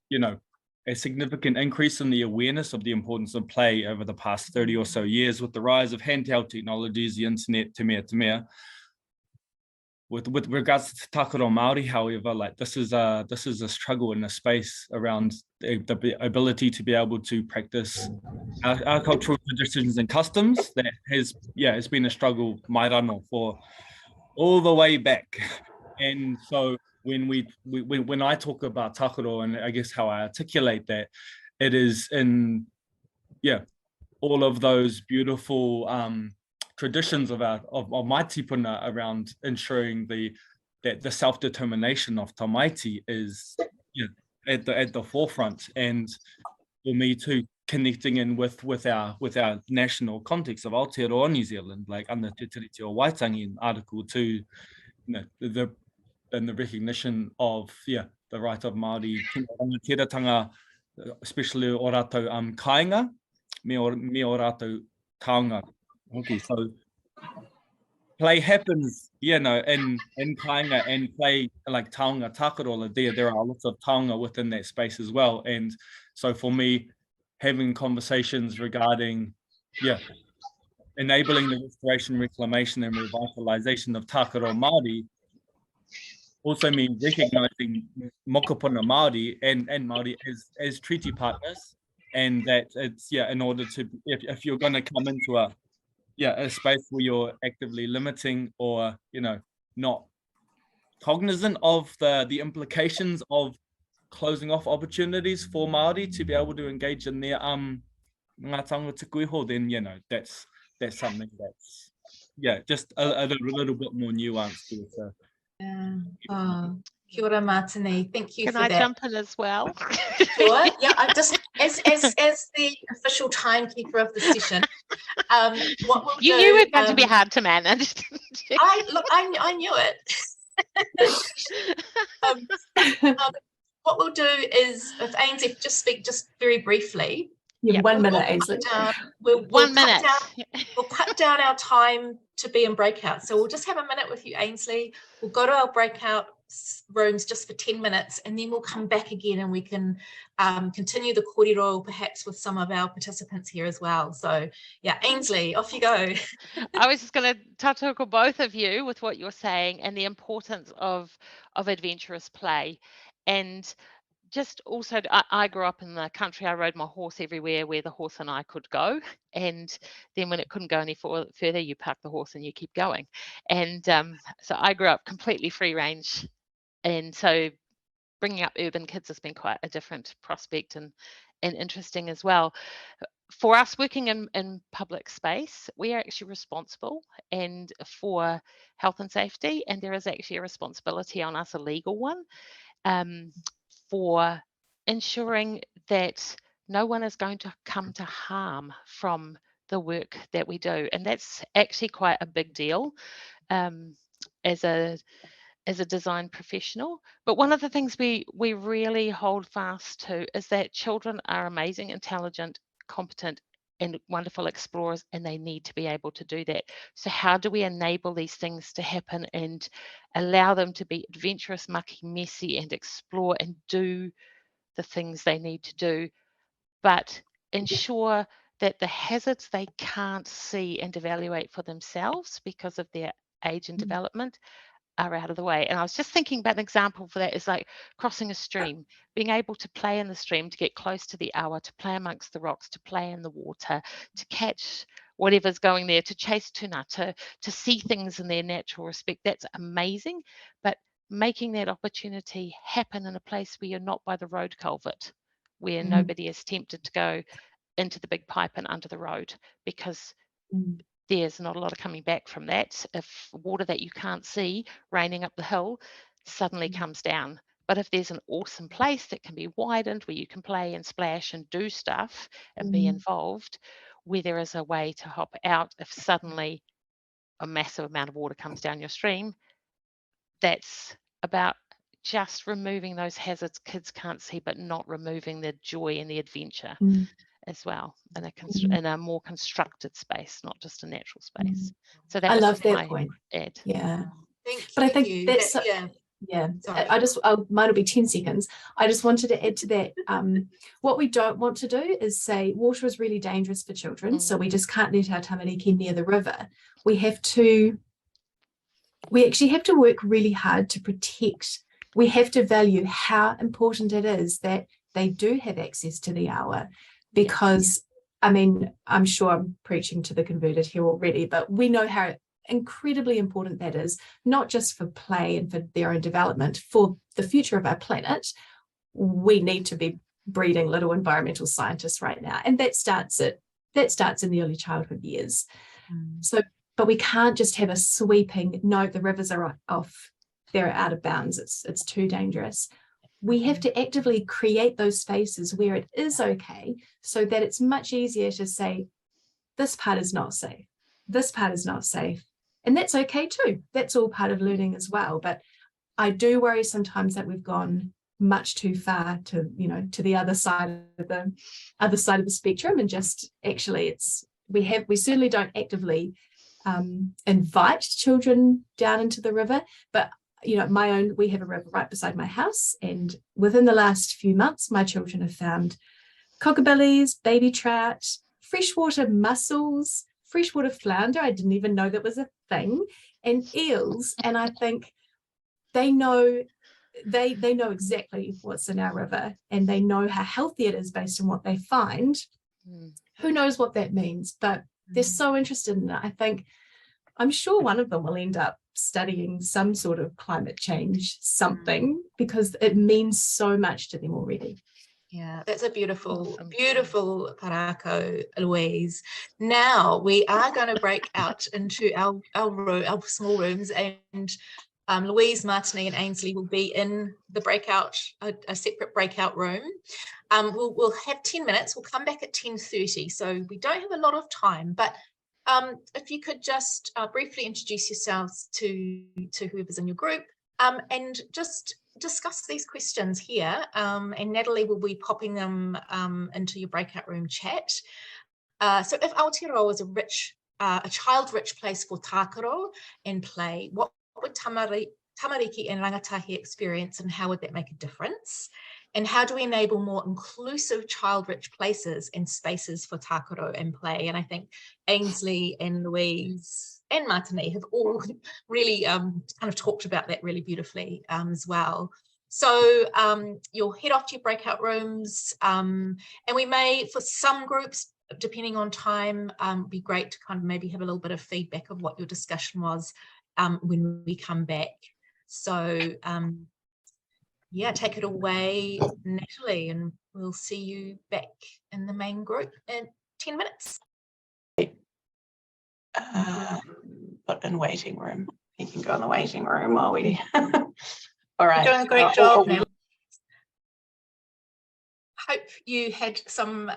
significant increase in the awareness of the importance of play over the past 30 or so years with the rise of handheld technologies, the internet, te mea. With regards to Takaro Māori, however, like, this is a struggle in a space around the ability to be able to practice our cultural traditions and customs that has been a struggle, mai rano, for all the way back. And so when I talk about takaro, and I guess how I articulate that, it is in all of those beautiful traditions of my tipuna around ensuring that the self-determination of Tamaiti is at the forefront, and for me too, connecting in with our national context of Aotearoa New Zealand, like under Te Tiriti o Waitangi in Article 2, the recognition of the right of Māori rangatiratanga, especially o rātou kāinga, me o rātou taonga. Okay, so play happens, in kāinga, and play like taonga takarola. There are lots of taonga within that space as well. And so for me, having conversations regarding, enabling the restoration, reclamation, and revitalization of takaro Māori also means recognizing mokopuna Māori and Māori as treaty partners, and that it's, in order to, if you're going to come into a space where you're actively limiting or, not cognizant of the implications of closing off opportunities for Māori to be able to engage in their ngā taonga tuku iho, then, that's something that's, just a little bit more nuanced there. So. Oh, kia ora Martini. Thank you Can for I that. jump in as well? Sure. Yeah, I just as the official timekeeper of the session, what we'll You do, knew it was going to be hard to manage. I knew it. What we'll do is, if Ainsley just very briefly. Yeah, 1 minute, Ainsley. We'll 1 minute. We'll cut down our time to be in breakout. So we'll just have a minute with you, Ainsley. We'll go to our breakout rooms just for 10 minutes, and then we'll come back again and we can continue the kōrero perhaps with some of our participants here as well. So Ainsley, off you go. I was just going to tautoko both of you with what you're saying and the importance of adventurous play. And just also, I grew up in the country. I rode my horse everywhere where the horse and I could go, and then when it couldn't go any further, you park the horse and you keep going. And so I grew up completely free range, and so bringing up urban kids has been quite a different prospect and interesting as well. For us working in public space, we are actually responsible and for health and safety, and there is actually a responsibility on us, a legal one, for ensuring that no one is going to come to harm from the work that we do. And that's actually quite a big deal as a design professional. But one of the things we really hold fast to is that children are amazing, intelligent, competent, and wonderful explorers, and they need to be able to do that. So how do we enable these things to happen and allow them to be adventurous, mucky, messy, and explore and do the things they need to do, but ensure that the hazards they can't see and evaluate for themselves because of their age and development are out of the way. And I was just thinking about an example for that is like crossing a stream, being able to play in the stream, to get close to the awa, to play amongst the rocks, to play in the water, to catch whatever's going there, to chase tuna, to see things in their natural respect. That's amazing. But making that opportunity happen in a place where you're not by the road culvert, where nobody is tempted to go into the big pipe and under the road, because there's not a lot of coming back from that. If water that you can't see raining up the hill suddenly comes down. But if there's an awesome place that can be widened, where you can play and splash and do stuff and be involved, where there is a way to hop out if suddenly a massive amount of water comes down your stream, that's about just removing those hazards kids can't see, but not removing the joy and the adventure as well in a more constructed space, not just a natural space. So that I was love just that my point. add. Yeah. Thank But I think you. that's mine will be 10 seconds. I just wanted to add to that. What we don't want to do is say water is really dangerous for children, so we just can't let our tamariki near the river. We actually have to work really hard to protect. We have to value how important it is that they do have access to the awa, because I mean, I'm sure I'm preaching to the converted here already, but we know how incredibly important that is, not just for play and for their own development, for the future of our planet. We need to be breeding little environmental scientists right now, and that starts in the early childhood years. So, but we can't just have a sweeping no, the rivers are off, they're out of bounds, it's too dangerous. We have to actively create those spaces where it is okay, so that it's much easier to say, this part is not safe, this part is not safe. And that's okay too. That's all part of learning as well. But I do worry sometimes that we've gone much too far to the other side of the spectrum, and just actually we certainly don't actively invite children down into the river. But we have a river right beside my house, and within the last few months, my children have found cockabillies, baby trout, freshwater mussels, freshwater flounder. I didn't even know that was a thing, and eels. And I think they know exactly what's in our river, and they know how healthy it is based on what they find. Who knows what that means, but they're so interested in it. I'm sure one of them will end up studying some sort of climate change something, because it means so much to them already. Yeah, that's a beautiful parako, Louise. Now we are going to break out into our small rooms, and Louise, Martini and Ainsley will be in the breakout, a separate breakout room. We'll have 10 minutes. We'll come back at 10:30, so we don't have a lot of time, but if you could just briefly introduce yourselves to whoever's in your group, and just discuss these questions here, and Natalie will be popping them into your breakout room chat. So if Aotearoa was a child-rich place for tākaro and play, what would tamariki and rangatahi experience, and how would that make a difference? And how do we enable more inclusive child-rich places and spaces for tākaro and play? And I think Ainsley and Louise and Martini have all really kind of talked about that really beautifully as well. So you'll head off to your breakout rooms, and we may, for some groups, depending on time, be great to kind of maybe have a little bit of feedback of what your discussion was when we come back. So yeah, take it away, Natalie, and we'll see you back in the main group in 10 minutes. Put in waiting room. You can go in the waiting room while we... All right. You're doing a great job now. Hope you had some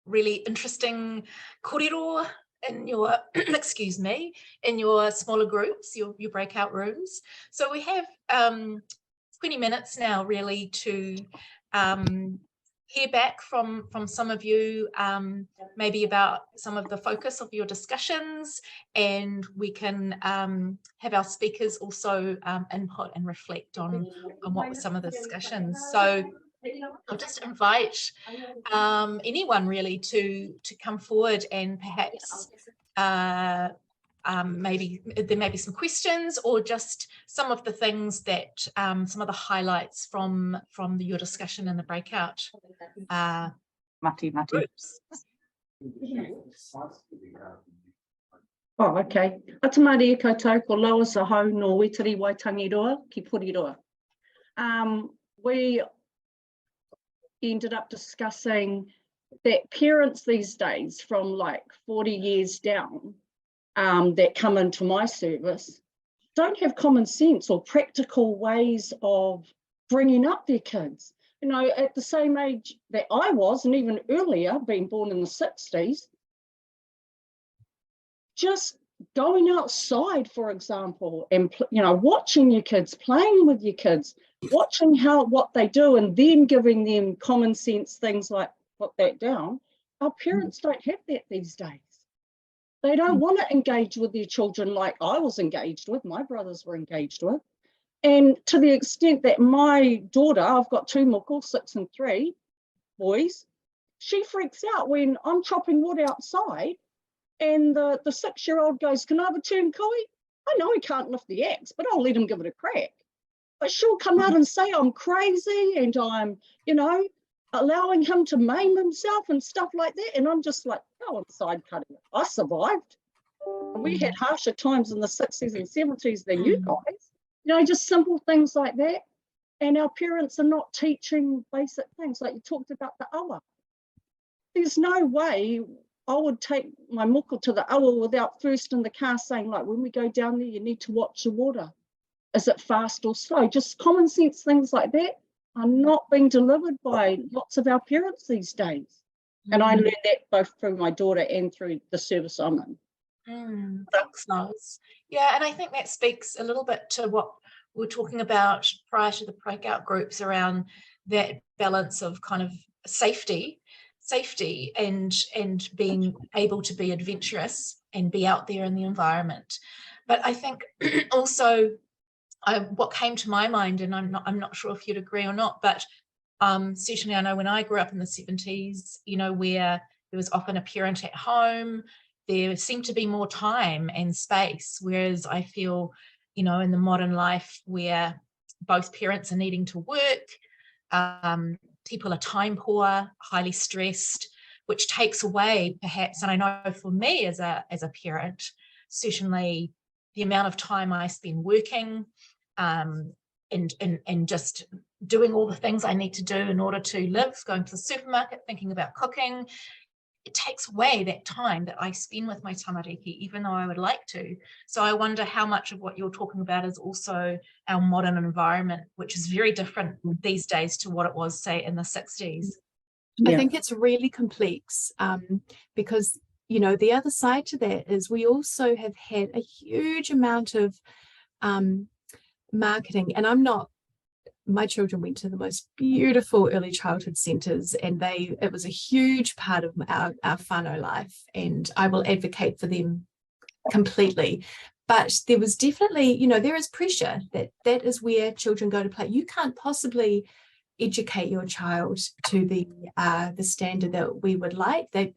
really interesting kōrero in your, excuse me, in your smaller groups, your breakout rooms. So we have 20 minutes now really to hear back from some of you, maybe about some of the focus of your discussions, and we can have our speakers also input and reflect on what were some of the discussions. So I'll just invite anyone really to come forward, and perhaps maybe there may be some questions, or just some of the things that some of the highlights from your discussion in the breakout groups. Oh, okay. Atamari e koutou, ko lawa sa hau no wetari waitangiroa ki Poriroa. We ended up discussing that parents these days from like 40 years down that come into my service don't have common sense or practical ways of bringing up their kids. You know, at the same age that I was, and even earlier, being born in the 60s, just going outside, for example, and, you know, watching your kids, playing with your kids, watching what they do, and then giving them common sense things like put that down. Our parents don't have that these days. They don't want to engage with their children like I was engaged with, my brothers were engaged with. And to the extent that my daughter, I've got two moko, 6 and 3 boys, she freaks out when I'm chopping wood outside and the 6-year-old goes, "Can I have a turn, Koi?" I know he can't lift the axe, but I'll let him give it a crack. But she'll come out and say I'm crazy and I'm, you know, allowing him to maim himself and stuff like that. And I'm just like, go inside cutting it. I survived. And we had harsher times in the 60s and 70s than you guys. You know, just simple things like that. And our parents are not teaching basic things, like you talked about the awa. There's no way I would take my moko to the awa without first in the car saying, like, when we go down there, you need to watch the water. Is it fast or slow? Just common sense things like that are not being delivered by lots of our parents these days. And I learned that both through my daughter and through the service I'm in. That's nice. Yeah, and I think that speaks a little bit to what we were talking about prior to the breakout groups around that balance of kind of safety and being able to be adventurous and be out there in the environment. But I think also what came to my mind, and I'm not sure if you'd agree or not, but certainly I know when I grew up in the 70s, you know, where there was often a parent at home, there seemed to be more time and space, whereas I feel, you know, in the modern life where both parents are needing to work, people are time poor, highly stressed, which takes away perhaps, and I know for me as a parent, certainly the amount of time I spend working and just doing all the things I need to do in order to live, going to the supermarket, thinking about cooking. It takes away that time that I spend with my tamariki, even though I would like to. So I wonder how much of what you're talking about is also our modern environment, which is very different these days to what it was, say, in the 60s. I think it's really complex because, you know, the other side to that is we also have had a huge amount of marketing, and my children went to the most beautiful early childhood centres, and it was a huge part of our whānau life, and I will advocate for them completely. But there was definitely, you know, there is pressure that is where children go to play. You can't possibly educate your child to the standard that we would like. They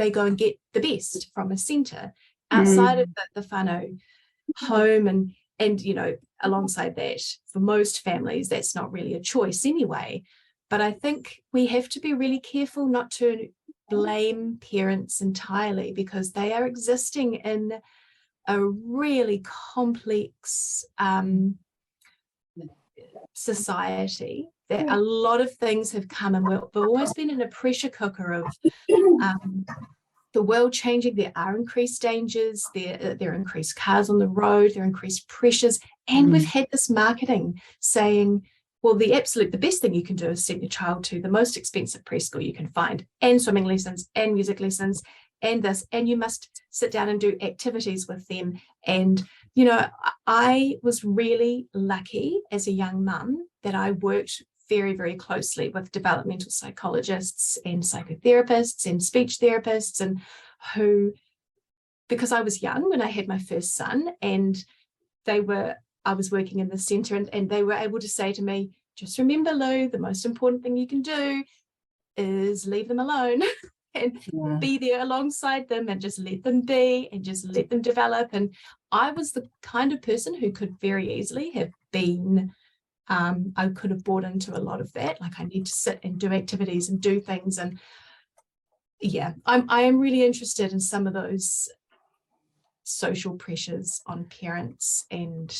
go and get the best from a centre outside of the whānau home, and you know, alongside that, for most families, that's not really a choice anyway. But I think we have to be really careful not to blame parents entirely, because they are existing in a really complex society, that a lot of things have come, and we've always been in a pressure cooker of the world changing. There are increased dangers, there are increased cars on the road, there are increased pressures, and we've had this marketing saying, well, the best thing you can do is send your child to the most expensive preschool you can find, and swimming lessons and music lessons and this, and you must sit down and do activities with them. And you know, I was really lucky as a young mum that I worked very, very closely with developmental psychologists and psychotherapists and speech therapists, and because I was young when I had my first son, and I was working in the centre, and they were able to say to me, just remember, Lou, the most important thing you can do is leave them alone and be there alongside them, and just let them be and just let them develop. And I was the kind of person who could very easily have been I could have bought into a lot of that, like I need to sit and do activities and do things. And yeah, I am really interested in some of those social pressures on parents, and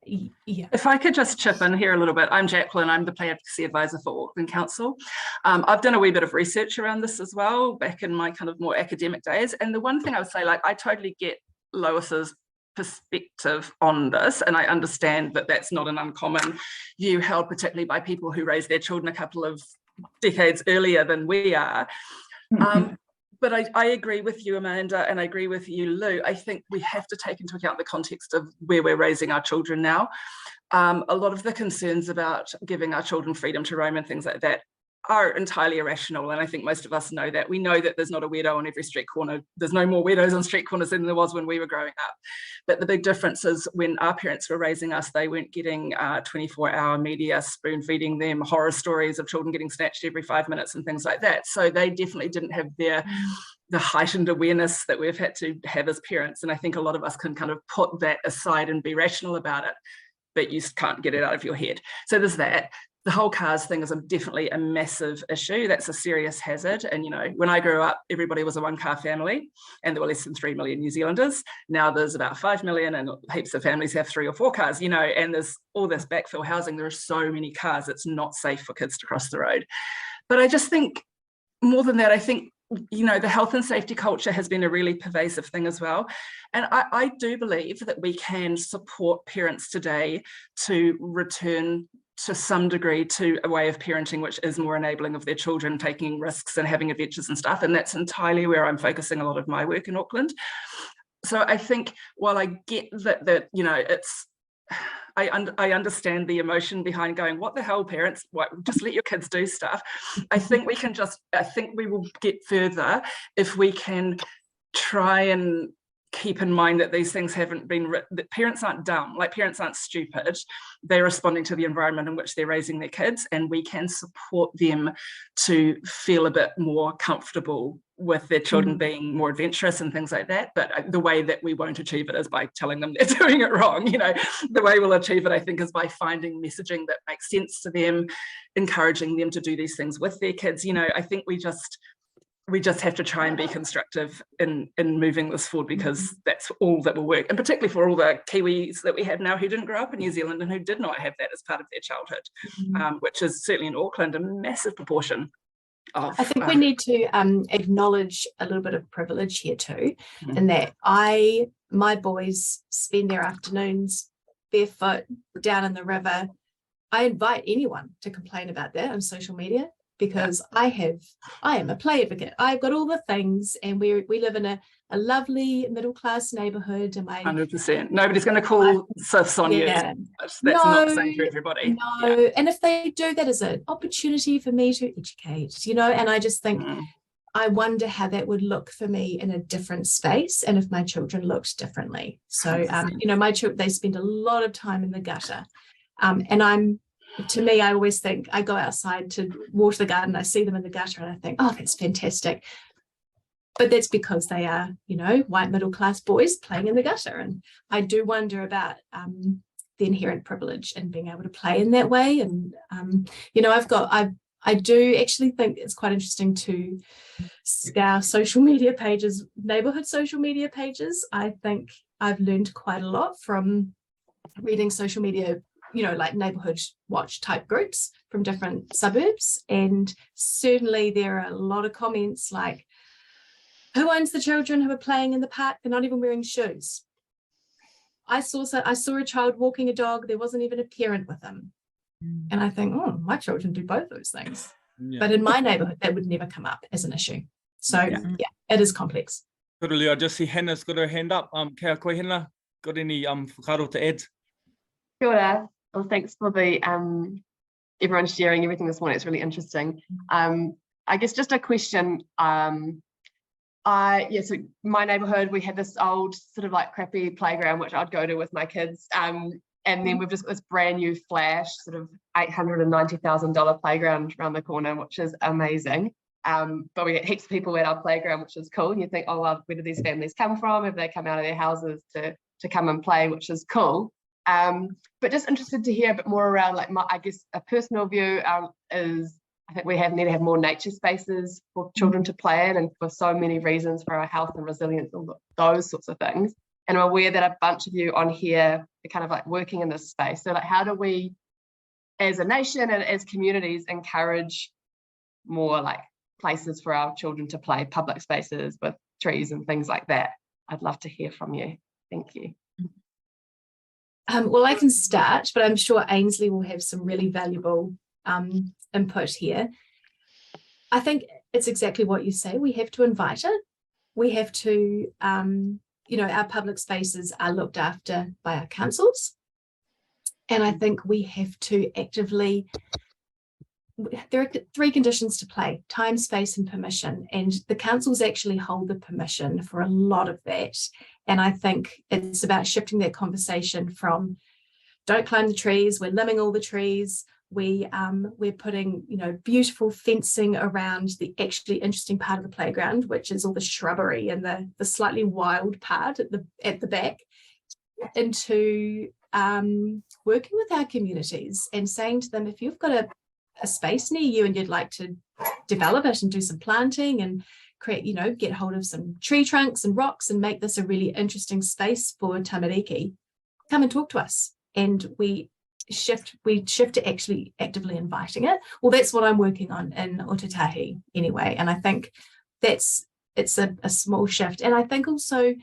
Yeah. If I could just chip in here a little bit. I'm Jacqueline, I'm the Play Advocacy Advisor for Auckland Council. I've done a wee bit of research around this as well, back in my kind of more academic days. And the one thing I would say, like, I totally get Lois's perspective on this, and I understand that that's not an uncommon view held particularly by people who raised their children a couple of decades earlier than we are. But I agree with you, Amanda, and I agree with you, Lou. I think we have to take into account the context of where we're raising our children now. A lot of the concerns about giving our children freedom to roam and things like that are entirely irrational, and I think most of us know that. We know that there's not a weirdo on every street corner. There's no more weirdos on street corners than there was when we were growing up. But the big difference is when our parents were raising us, they weren't getting 24-hour media spoon feeding them horror stories of children getting snatched every 5 minutes and things like that. So they definitely didn't have the heightened awareness that we've had to have as parents. And I think a lot of us can kind of put that aside and be rational about it, but you just can't get it out of your head. So there's that. The whole cars thing is definitely a massive issue. That's a serious hazard. And, you know, when I grew up, everybody was a one-car family and there were less than 3 million New Zealanders. Now there's about 5 million and heaps of families have 3 or 4 cars, you know, and there's all this backfill housing. There are so many cars. It's not safe for kids to cross the road. But I just think more than that, I think, you know, the health and safety culture has been a really pervasive thing as well. And I do believe that we can support parents today to return to some degree to a way of parenting which is more enabling of their children, taking risks and having adventures and stuff. And that's entirely where I'm focusing a lot of my work in Auckland. So I think while I get that you know, it's, I understand the emotion behind going, what the hell, parents, what, just let your kids do stuff. I think we will get further if we can try and keep in mind that these things haven't been written, that parents aren't dumb, like parents aren't stupid. They're responding to the environment in which they're raising their kids, and we can support them to feel a bit more comfortable with their children being more adventurous and things like that. But the way that we won't achieve it is by telling them they're doing it wrong. You know, the way we'll achieve it, I think, is by finding messaging that makes sense to them, encouraging them to do these things with their kids. You know, I think we just have to try and be constructive in moving this forward, because that's all that will work. And particularly for all the Kiwis that we have now who didn't grow up in New Zealand and who did not have that as part of their childhood, which is certainly in Auckland a massive proportion of. I think we need to acknowledge a little bit of privilege here too, in that my boys spend their afternoons barefoot down in the river. I invite anyone to complain about that on social media, because I am a play advocate. I've got all the things, and we live in a lovely middle class neighborhood. And 100%. Nobody's going to call SIFs on you. That's not the same for everybody. No, and if they do, that is an opportunity for me to educate, you know, and I just think, I wonder how that would look for me in a different space, and if my children looked differently. So, you know, my children, they spend a lot of time in the gutter, and to me, I always think, I go outside to water the garden, I see them in the gutter and I think, oh, that's fantastic. But that's because they are, you know, white middle-class boys playing in the gutter. And I do wonder about the inherent privilege in being able to play in that way. And, you know, I do actually think it's quite interesting to scour social media pages, neighbourhood social media pages. I think I've learned quite a lot from reading social media, you know, like neighbourhood watch type groups from different suburbs. And certainly there are a lot of comments like, who owns the children who are playing in the park? They're not even wearing shoes. I saw a child walking a dog. There wasn't even a parent with them. And I think, oh, my children do both those things. But in my neighbourhood, that would never come up as an issue. So yeah, it is complex. Totally. I just see Hannah's got her hand up. Kia koe, Hannah. Got any whakaro to add? Kia ora. Well, thanks for the everyone sharing everything this morning. It's really interesting. I guess just a question. So my neighbourhood, we had this old sort of like crappy playground which I'd go to with my kids. And then we've just got this brand new flash sort of $890,000 playground around the corner, which is amazing. But we get heaps of people at our playground, which is cool. And you think, oh, well, where do these families come from? Have they come out of their houses to come and play, which is cool. But just interested to hear a bit more around, like, I guess a personal view is I think we need to have more nature spaces for children to play in, and for so many reasons, for our health and resilience, all those sorts of things. And I'm aware that a bunch of you on here are kind of like working in this space. So like, how do we, as a nation and as communities, encourage more like places for our children to play, public spaces with trees and things like that? I'd love to hear from you. Thank you. Well, I can start, but I'm sure Ainsley will have some really valuable input here. I think it's exactly what you say. We have to invite it. We have to, you know, our public spaces are looked after by our councils. And I think we have to actively, there are 3 conditions to play: time, space, and permission. And the councils actually hold the permission for a lot of that. And I think it's about shifting that conversation from don't climb the trees, we're limbing all the trees, we're putting, you know, beautiful fencing around the actually interesting part of the playground, which is all the shrubbery and the slightly wild part at the back, into working with our communities and saying to them, if you've got a space near you and you'd like to develop it and do some planting and create, you know, get hold of some tree trunks and rocks and make this a really interesting space for tamariki, come and talk to us. And we shift to actually actively inviting it. Well, that's what I'm working on in Aotearoa-wide anyway. And I think it's a small shift. And I think also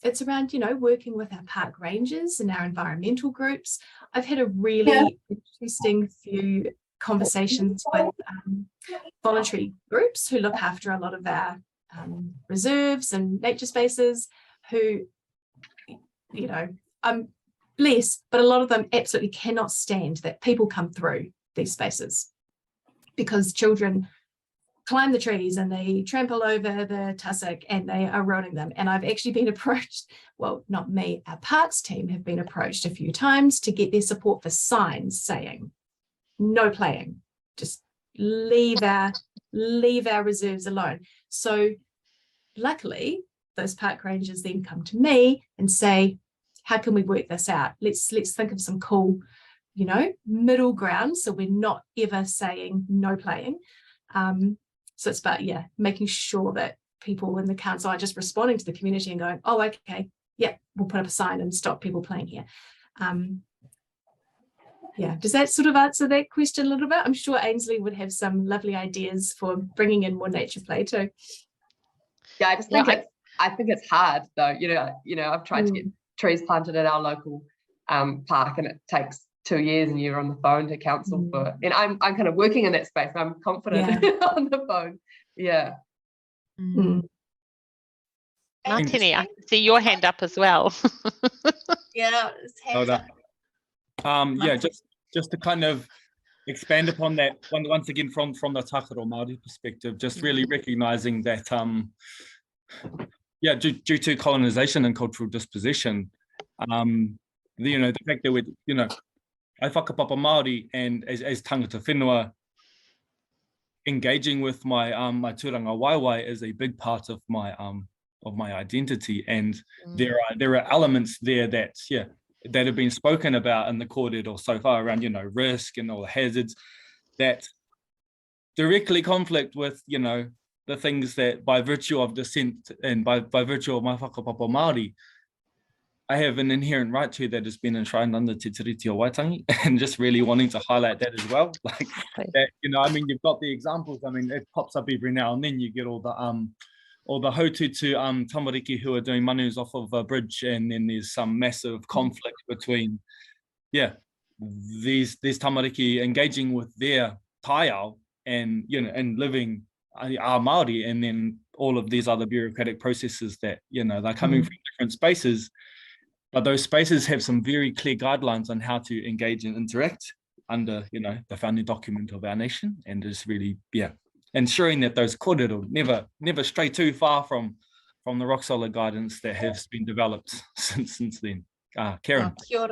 it's around, you know, working with our park rangers and our environmental groups. I've had a really interesting few conversations with voluntary groups who look after a lot of our reserves and nature spaces, who, you know, I'm blessed, but a lot of them absolutely cannot stand that people come through these spaces because children climb the trees and they trample over the tussock and they are eroding them. And I've actually been approached, well, not me, our parks team have been approached a few times to get their support for signs saying, no playing, just leave our reserves alone. So luckily, those park rangers then come to me and say, how can we work this out? Let's think of some cool, you know, middle ground. So we're not ever saying no playing. So it's about, yeah, making sure that people in the council are just responding to the community and going, oh, okay, yeah, we'll put up a sign and stop people playing here. Yeah, does that sort of answer that question a little bit? I'm sure Ainsley would have some lovely ideas for bringing in more nature play too. Yeah, I just think I think it's hard though. You know, I've tried to get trees planted at our local park, and it takes 2 years, and you're on the phone to council for, and I'm kind of working in that space. I'm confident on the phone. Yeah. Martini, I can see your hand up as well. Yeah, it's hands up. Yeah, just to kind of expand upon that once again from the Takaro Māori perspective, just really recognizing that yeah, due to colonization and cultural dispossession, you know, the fact that we, you know, I whakapapa Māori, and as tangata whenua, engaging with my my tūranga waiwai is a big part of my identity, and there are elements there that have been spoken about in the kōrero so far around, you know, risk and all the hazards that directly conflict with, you know, the things that by virtue of descent and by virtue of my whakapapa Māori, I have an inherent right to that has been enshrined under Te Tiriti o Waitangi, and just really wanting to highlight that as well. Like that, you know, I mean, you've got the examples. I mean, it pops up every now and then. You get all the haututu tamariki who are doing manus off of a bridge, and then there's some massive conflict between, these tamariki engaging with their taiao and, you know, and living our Māori, and then all of these other bureaucratic processes that, you know, they're coming from different spaces, but those spaces have some very clear guidelines on how to engage and interact under, you know, the founding document of our nation, and just really, ensuring that those kōrero never stray too far from the rock solid guidance that has been developed since then. Karen. Kia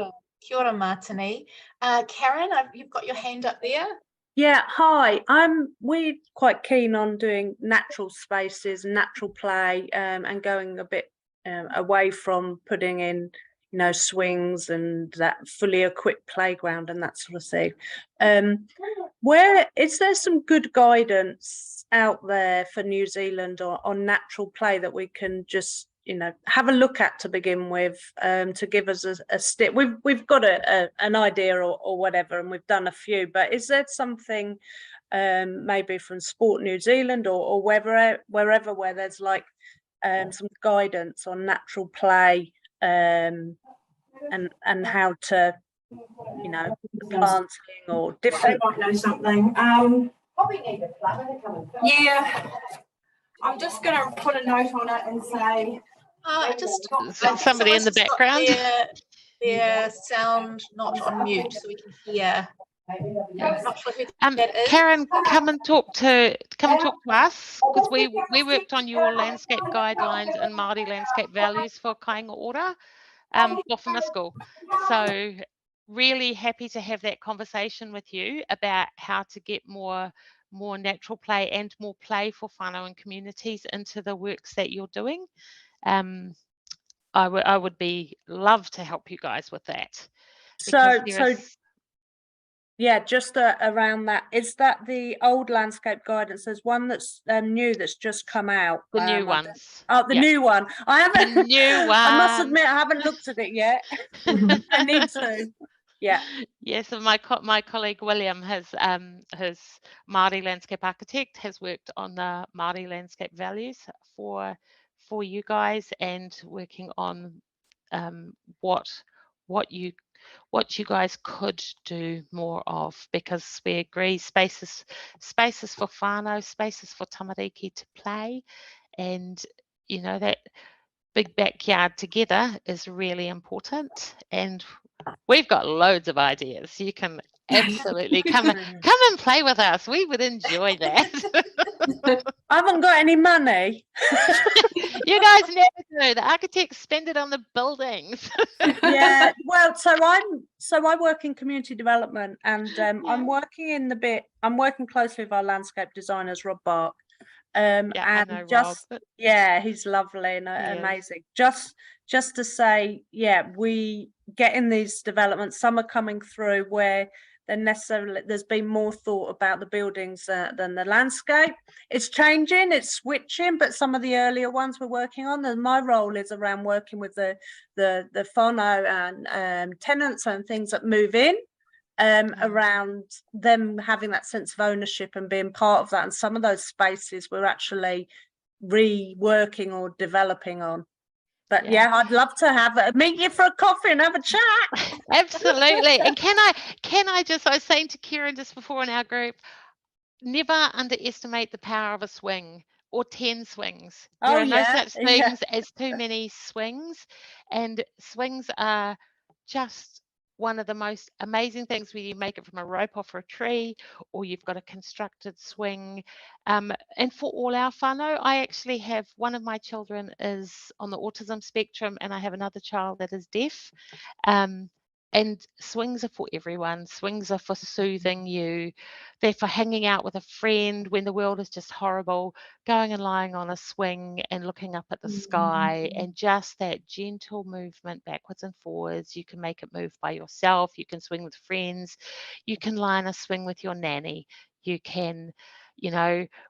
ora, Martini. Karen, you've got your hand up there. Yeah, hi. We're quite keen on doing natural spaces, natural play, and going a bit away from putting in, you know, swings and that fully equipped playground and that sort of thing. Where is there some good guidance out there for New Zealand on natural play that we can just have a look at to begin with, to give us a step. We've got an idea or whatever, and we've done a few, but is there something maybe from Sport New Zealand or wherever where there's like some guidance on natural play and how to, planting or different? They might know something. Probably need a plumber to come and film. Yeah, I'm just going to put a note on it and say. Somebody in the background. Their sound not on mute, so we can hear. Not sure who that is. Karen, come and talk to us, because we worked on your landscape guidelines and Māori landscape values for Kāinga Ora, for whānau school. So really happy to have that conversation with you about how to get more natural play and more play for whānau and communities into the works that you're doing. I would love to help you guys with that. So yeah, just around that, is that the old landscape guidance? There's one that's new that's just come out. The new ones. Oh, the new one. I haven't. The new one. I must admit, I haven't looked at it yet. I need to. Yeah. Yes, and my colleague William has his Māori landscape architect has worked on the Māori landscape values for you guys, and working on what you guys could do more of, because we agree spaces for whānau, spaces for tamariki to play, and that big backyard together is really important. And we've got loads of ideas. You can absolutely come and play with us. We would enjoy that. I haven't got any money. You guys never do. The architects spend it on the buildings. Yeah, well, so I work in community development, and I'm working closely with our landscape designers, Rob Bark. And just Rob. Yeah, he's lovely and amazing. Just to say, yeah, we get in these developments, some are coming through where there's been more thought about the buildings than the landscape. It's changing, it's switching, but some of the earlier ones we're working on, and my role is around working with the whānau and tenants and things that move in, around them having that sense of ownership and being part of that. And some of those spaces we're actually reworking or developing on. But yeah, I'd love to meet you for a coffee and have a chat. Absolutely. And can I just, I was saying to Kieran just before in our group, never underestimate the power of a swing or 10 swings. There are no such things as too many swings, and swings are just one of the most amazing things, whether you make it from a rope off a tree or you've got a constructed swing. And for all our whānau, I actually have one of my children is on the autism spectrum, and I have another child that is deaf. And swings are for everyone. Swings are for soothing you. They're for hanging out with a friend when the world is just horrible, going and lying on a swing and looking up at the sky, and just that gentle movement backwards and forwards. You can make it move by yourself. You can swing with friends. You can lie on a swing with your nanny. You can,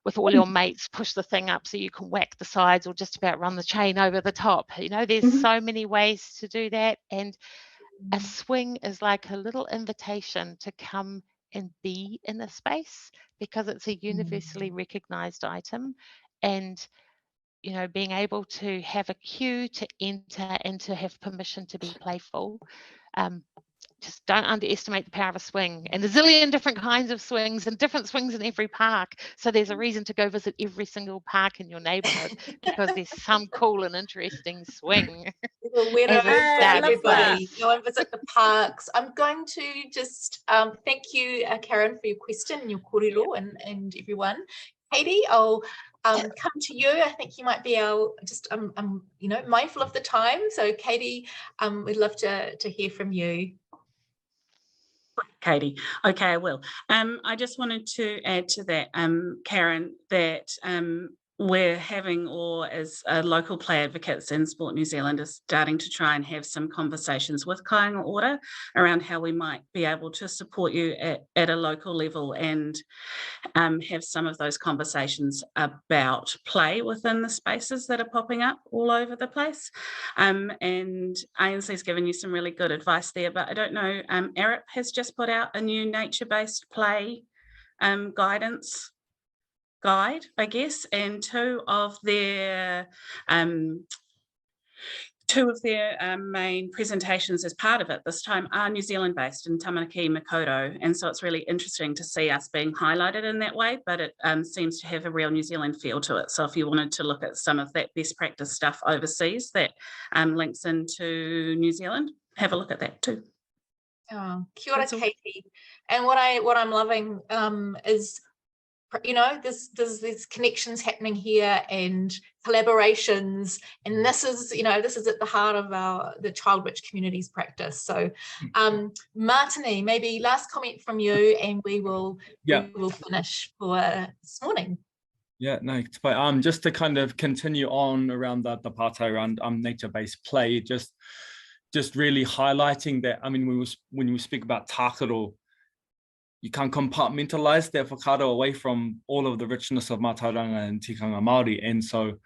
with all your mates, push the thing up so you can whack the sides or just about run the chain over the top. There's so many ways to do that. And a swing is like a little invitation to come and be in a space, because it's a universally recognized item. And being able to have a cue to enter and to have permission to be playful. Just don't underestimate the power of a swing, and a zillion different kinds of swings and different swings in every park. So there's a reason to go visit every single park in your neighborhood, because there's some cool and interesting swing. Everybody go and visit the parks. I'm going to just thank you, Karen, for your question and your kōrero, and everyone. Katie, I'll come to you. I think you might be mindful of the time. So Katie, we'd love to hear from you. Katie. Okay, I will. I just wanted to add to that, Karen, that we're having, or as local play advocates in Sport New Zealand, is starting to try and have some conversations with kāinga ora around how we might be able to support you at a local level, and have some of those conversations about play within the spaces that are popping up all over the place. And Ainsley's given you some really good advice there, but I don't know, Arup has just put out a new nature-based play guide, I guess, and two of their main presentations as part of it this time are New Zealand based in tamariki Kōrero, and so it's really interesting to see us being highlighted in that way, but it seems to have a real New Zealand feel to it. So if you wanted to look at some of that best practice stuff overseas that links into New Zealand, have a look at that too. Oh, kia ora, Katie. And what I'm loving is, you know, there's these connections happening here and collaborations, and this is at the heart of the Child Rich Communities practice. So Martini, maybe last comment from you, and we will finish for this morning. Yeah, no, but just to kind of continue on around the pātai around nature-based play, just really highlighting that. I mean, when we speak about tākaro, you can't compartmentalize that whakaaro away from all of the richness of mātauranga and tikanga Māori. And so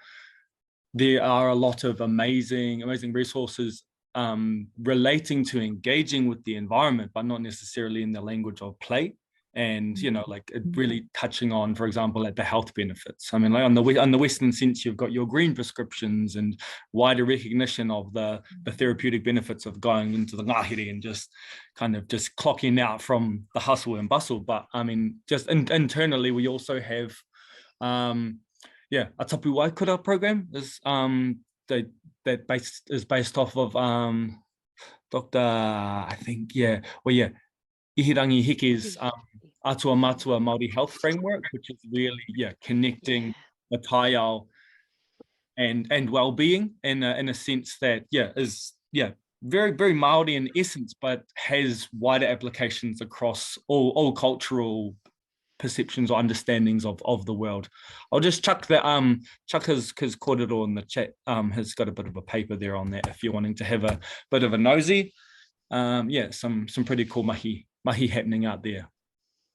there are a lot of amazing resources relating to engaging with the environment, but not necessarily in the language of play. And, you know, like really touching on, for example, at the health benefits. I mean, like on the Western sense, you've got your green prescriptions and wider recognition of the therapeutic benefits of going into the ngahere and just clocking out from the hustle and bustle. But I mean, just internally, we also have, a tapu waikato program is that is based off of Dr. I think, Ihirangi Hike's Atua Matua Māori Health Framework, which is really connecting the taiao and well-being in a sense that is very, very Māori in essence, but has wider applications across all cultural perceptions or understandings of the world. I'll just chuck that chuck his kōrero in the chat. Has got a bit of a paper there on that if you're wanting to have a bit of a nosy. Some pretty cool mahi happening out there,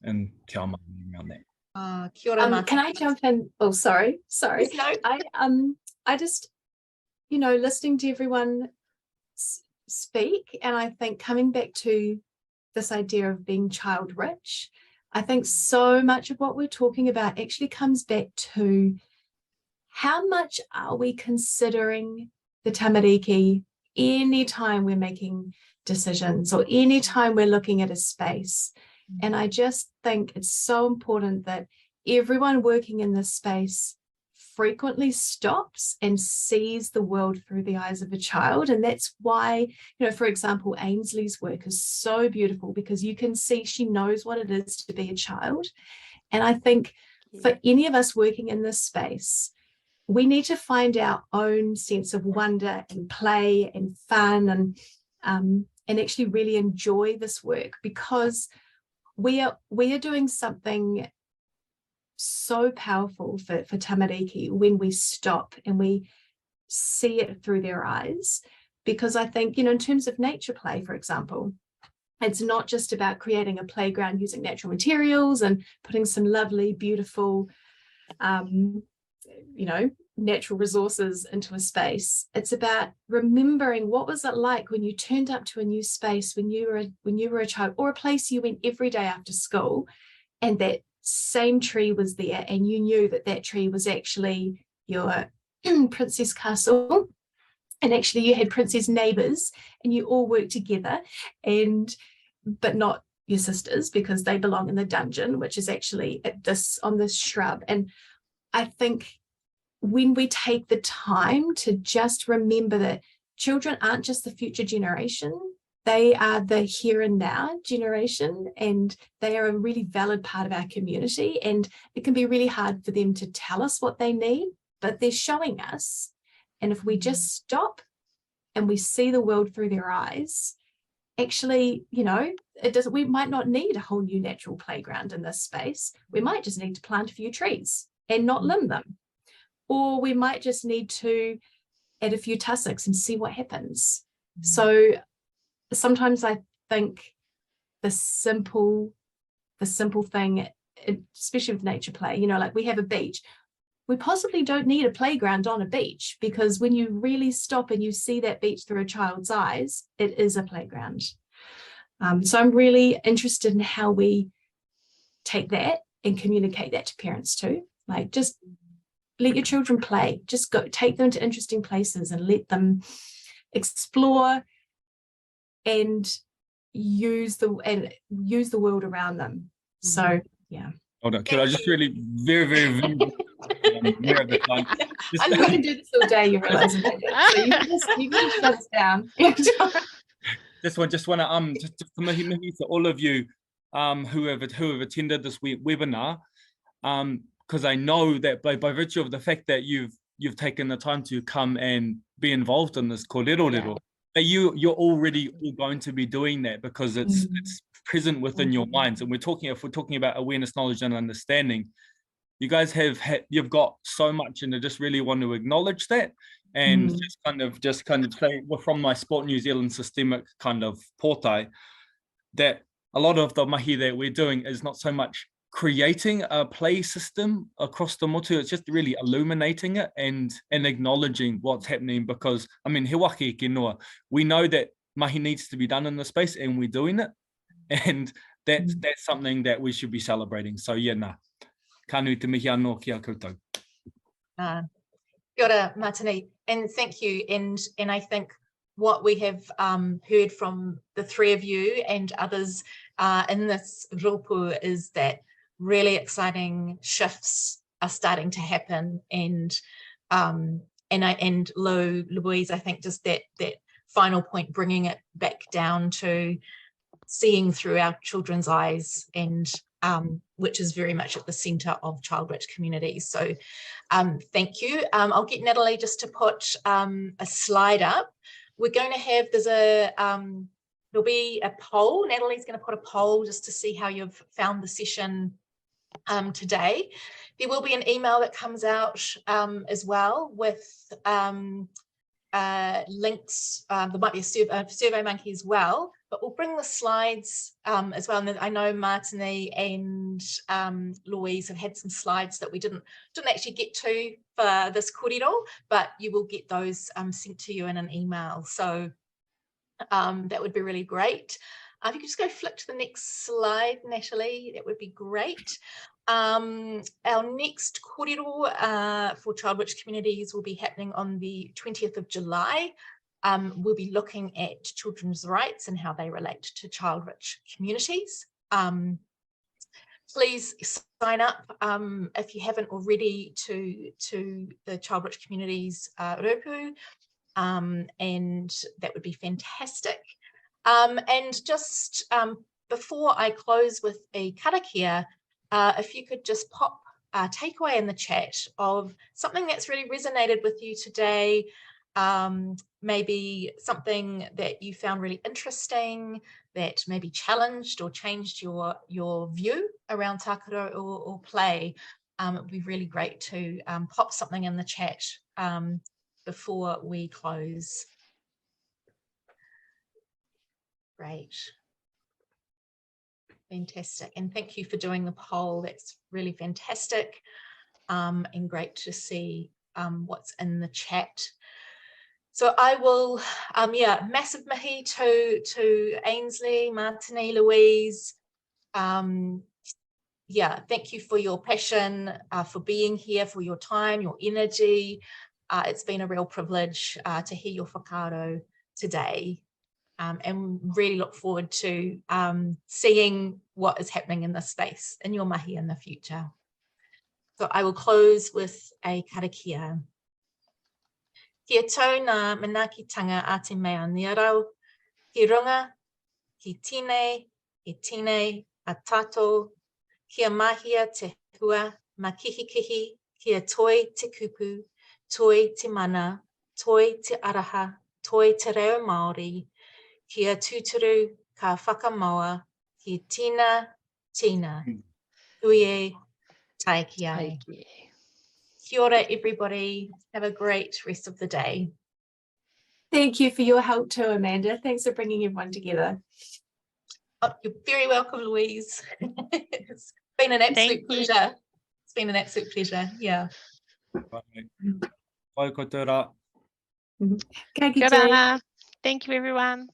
and te ao mahi around that. Kia ora, can I jump in? Oh, sorry. I just, listening to everyone speak, and I think coming back to this idea of being child rich, I think so much of what we're talking about actually comes back to how much are we considering the tamariki anytime we're making decisions or anytime we're looking at a space. And I just think it's so important that everyone working in this space frequently stops and sees the world through the eyes of a child. And that's why, for example, Ainsley's work is so beautiful, because you can see she knows what it is to be a child. And I think for any of us working in this space, we need to find our own sense of wonder and play and fun and actually really enjoy this work, because we are doing something so powerful for tamariki when we stop and we see it through their eyes. Because I think, in terms of nature play, for example, it's not just about creating a playground using natural materials and putting some lovely, beautiful, natural resources into a space. It's about remembering what was it like when you turned up to a new space when you were a child, or a place you went every day after school, and that same tree was there, and you knew that tree was actually your princess castle, and actually you had princess neighbors, and you all worked together, but not your sisters, because they belong in the dungeon, which is actually on this shrub. And I think when we take the time to just remember that children aren't just the future generation, they are the here and now generation, and they are a really valid part of our community. And it can be really hard for them to tell us what they need, but they're showing us. And if we just stop and we see the world through their eyes, actually, we might not need a whole new natural playground in this space. We might just need to plant a few trees and not limb them. or we might just need to add a few tussocks and see what happens. So sometimes I think the simple thing, especially with nature play, you know, like we have a beach. We possibly don't need a playground on a beach, because when you really stop and you see that beach through a child's eyes, it is a playground. So I'm really interested in how we take that and communicate that to parents too. Like, just let your children play, just go take them to interesting places and let them explore and use the world around them. So yeah. Hold on, could I just really very aware of the time. I'm not going to do this all day, you realise, so you can just shut us down. Just want to just mihi to all of you who have attended this webinar, because I know that by virtue of the fact that you've taken the time to come and be involved in this kōrero, that you're already going to be doing that, because it's present within your minds. And if we're talking about awareness, knowledge, and understanding, you guys you've got so much, and I just really want to acknowledge that, and just kind of say, well, from my Sport New Zealand systemic kind of portai, that a lot of the mahi that we're doing is not so much creating a play system across the motu, it's just really illuminating it and acknowledging what's happening. Because I mean, he waki ke noa, we know that mahi needs to be done in the space, and we're doing it, and that's something that we should be celebrating. So yeah, ka nui te mihi anō ki a koutou. Kia ora, Martini, and thank you. And I think what we have heard from the three of you and others in this rōpū is that really exciting shifts are starting to happen. And Louise, I think just that final point, bringing it back down to seeing through our children's eyes, and which is very much at the centre of child-rich communities. So thank you. I'll get Natalie just to put a slide up. We're going to have, there'll be a poll. Natalie's going to put a poll just to see how you've found the session today. There will be an email that comes out as well with links. There might be a survey monkey as well, but we'll bring the slides as well. And then I know Martini and Louise have had some slides that we didn't actually get to for this kōrero, but you will get those sent to you in an email. So that would be really great. If you could just go flick to the next slide, Natalie, that would be great. Our next kōrero for child-rich communities will be happening on the 20th of July. We'll be looking at children's rights and how they relate to child-rich communities. Please sign up if you haven't already to the child-rich communities rōpū, and that would be fantastic. And just before I close with a karakia, if you could just pop a takeaway in the chat of something that's really resonated with you today, maybe something that you found really interesting, that maybe challenged or changed your view around tākaro or play. It would be really great to pop something in the chat before we close. Great. Fantastic. And thank you for doing the poll. That's really fantastic and great to see what's in the chat. So I will, massive mihi to Ainsley, Martini, Louise. Thank you for your passion, for being here, for your time, your energy. It's been a real privilege to hear your whakaaro today. And really look forward to seeing what is happening in this space in your mahi in the future. So I will close with a karakia. Kia tau ngā manakitanga a te mea niarau, ki runga, ki tine, a tato, kia mahia te hua, ma kihikihi, kia toi te kupu, toi te mana, toi te araha, toi te reo Māori, kia tūturu ka whakamaua, ki tina, hui e, tae ki ai. Kia ora, everybody. Have a great rest of the day. Thank you for your help too, Amanda. Thanks for bringing everyone together. Oh, you're very welcome, Louise. It's been an absolute pleasure. It's been an absolute pleasure. Yeah. Kai koutou rā. Ka kite. Good. Thank you, everyone.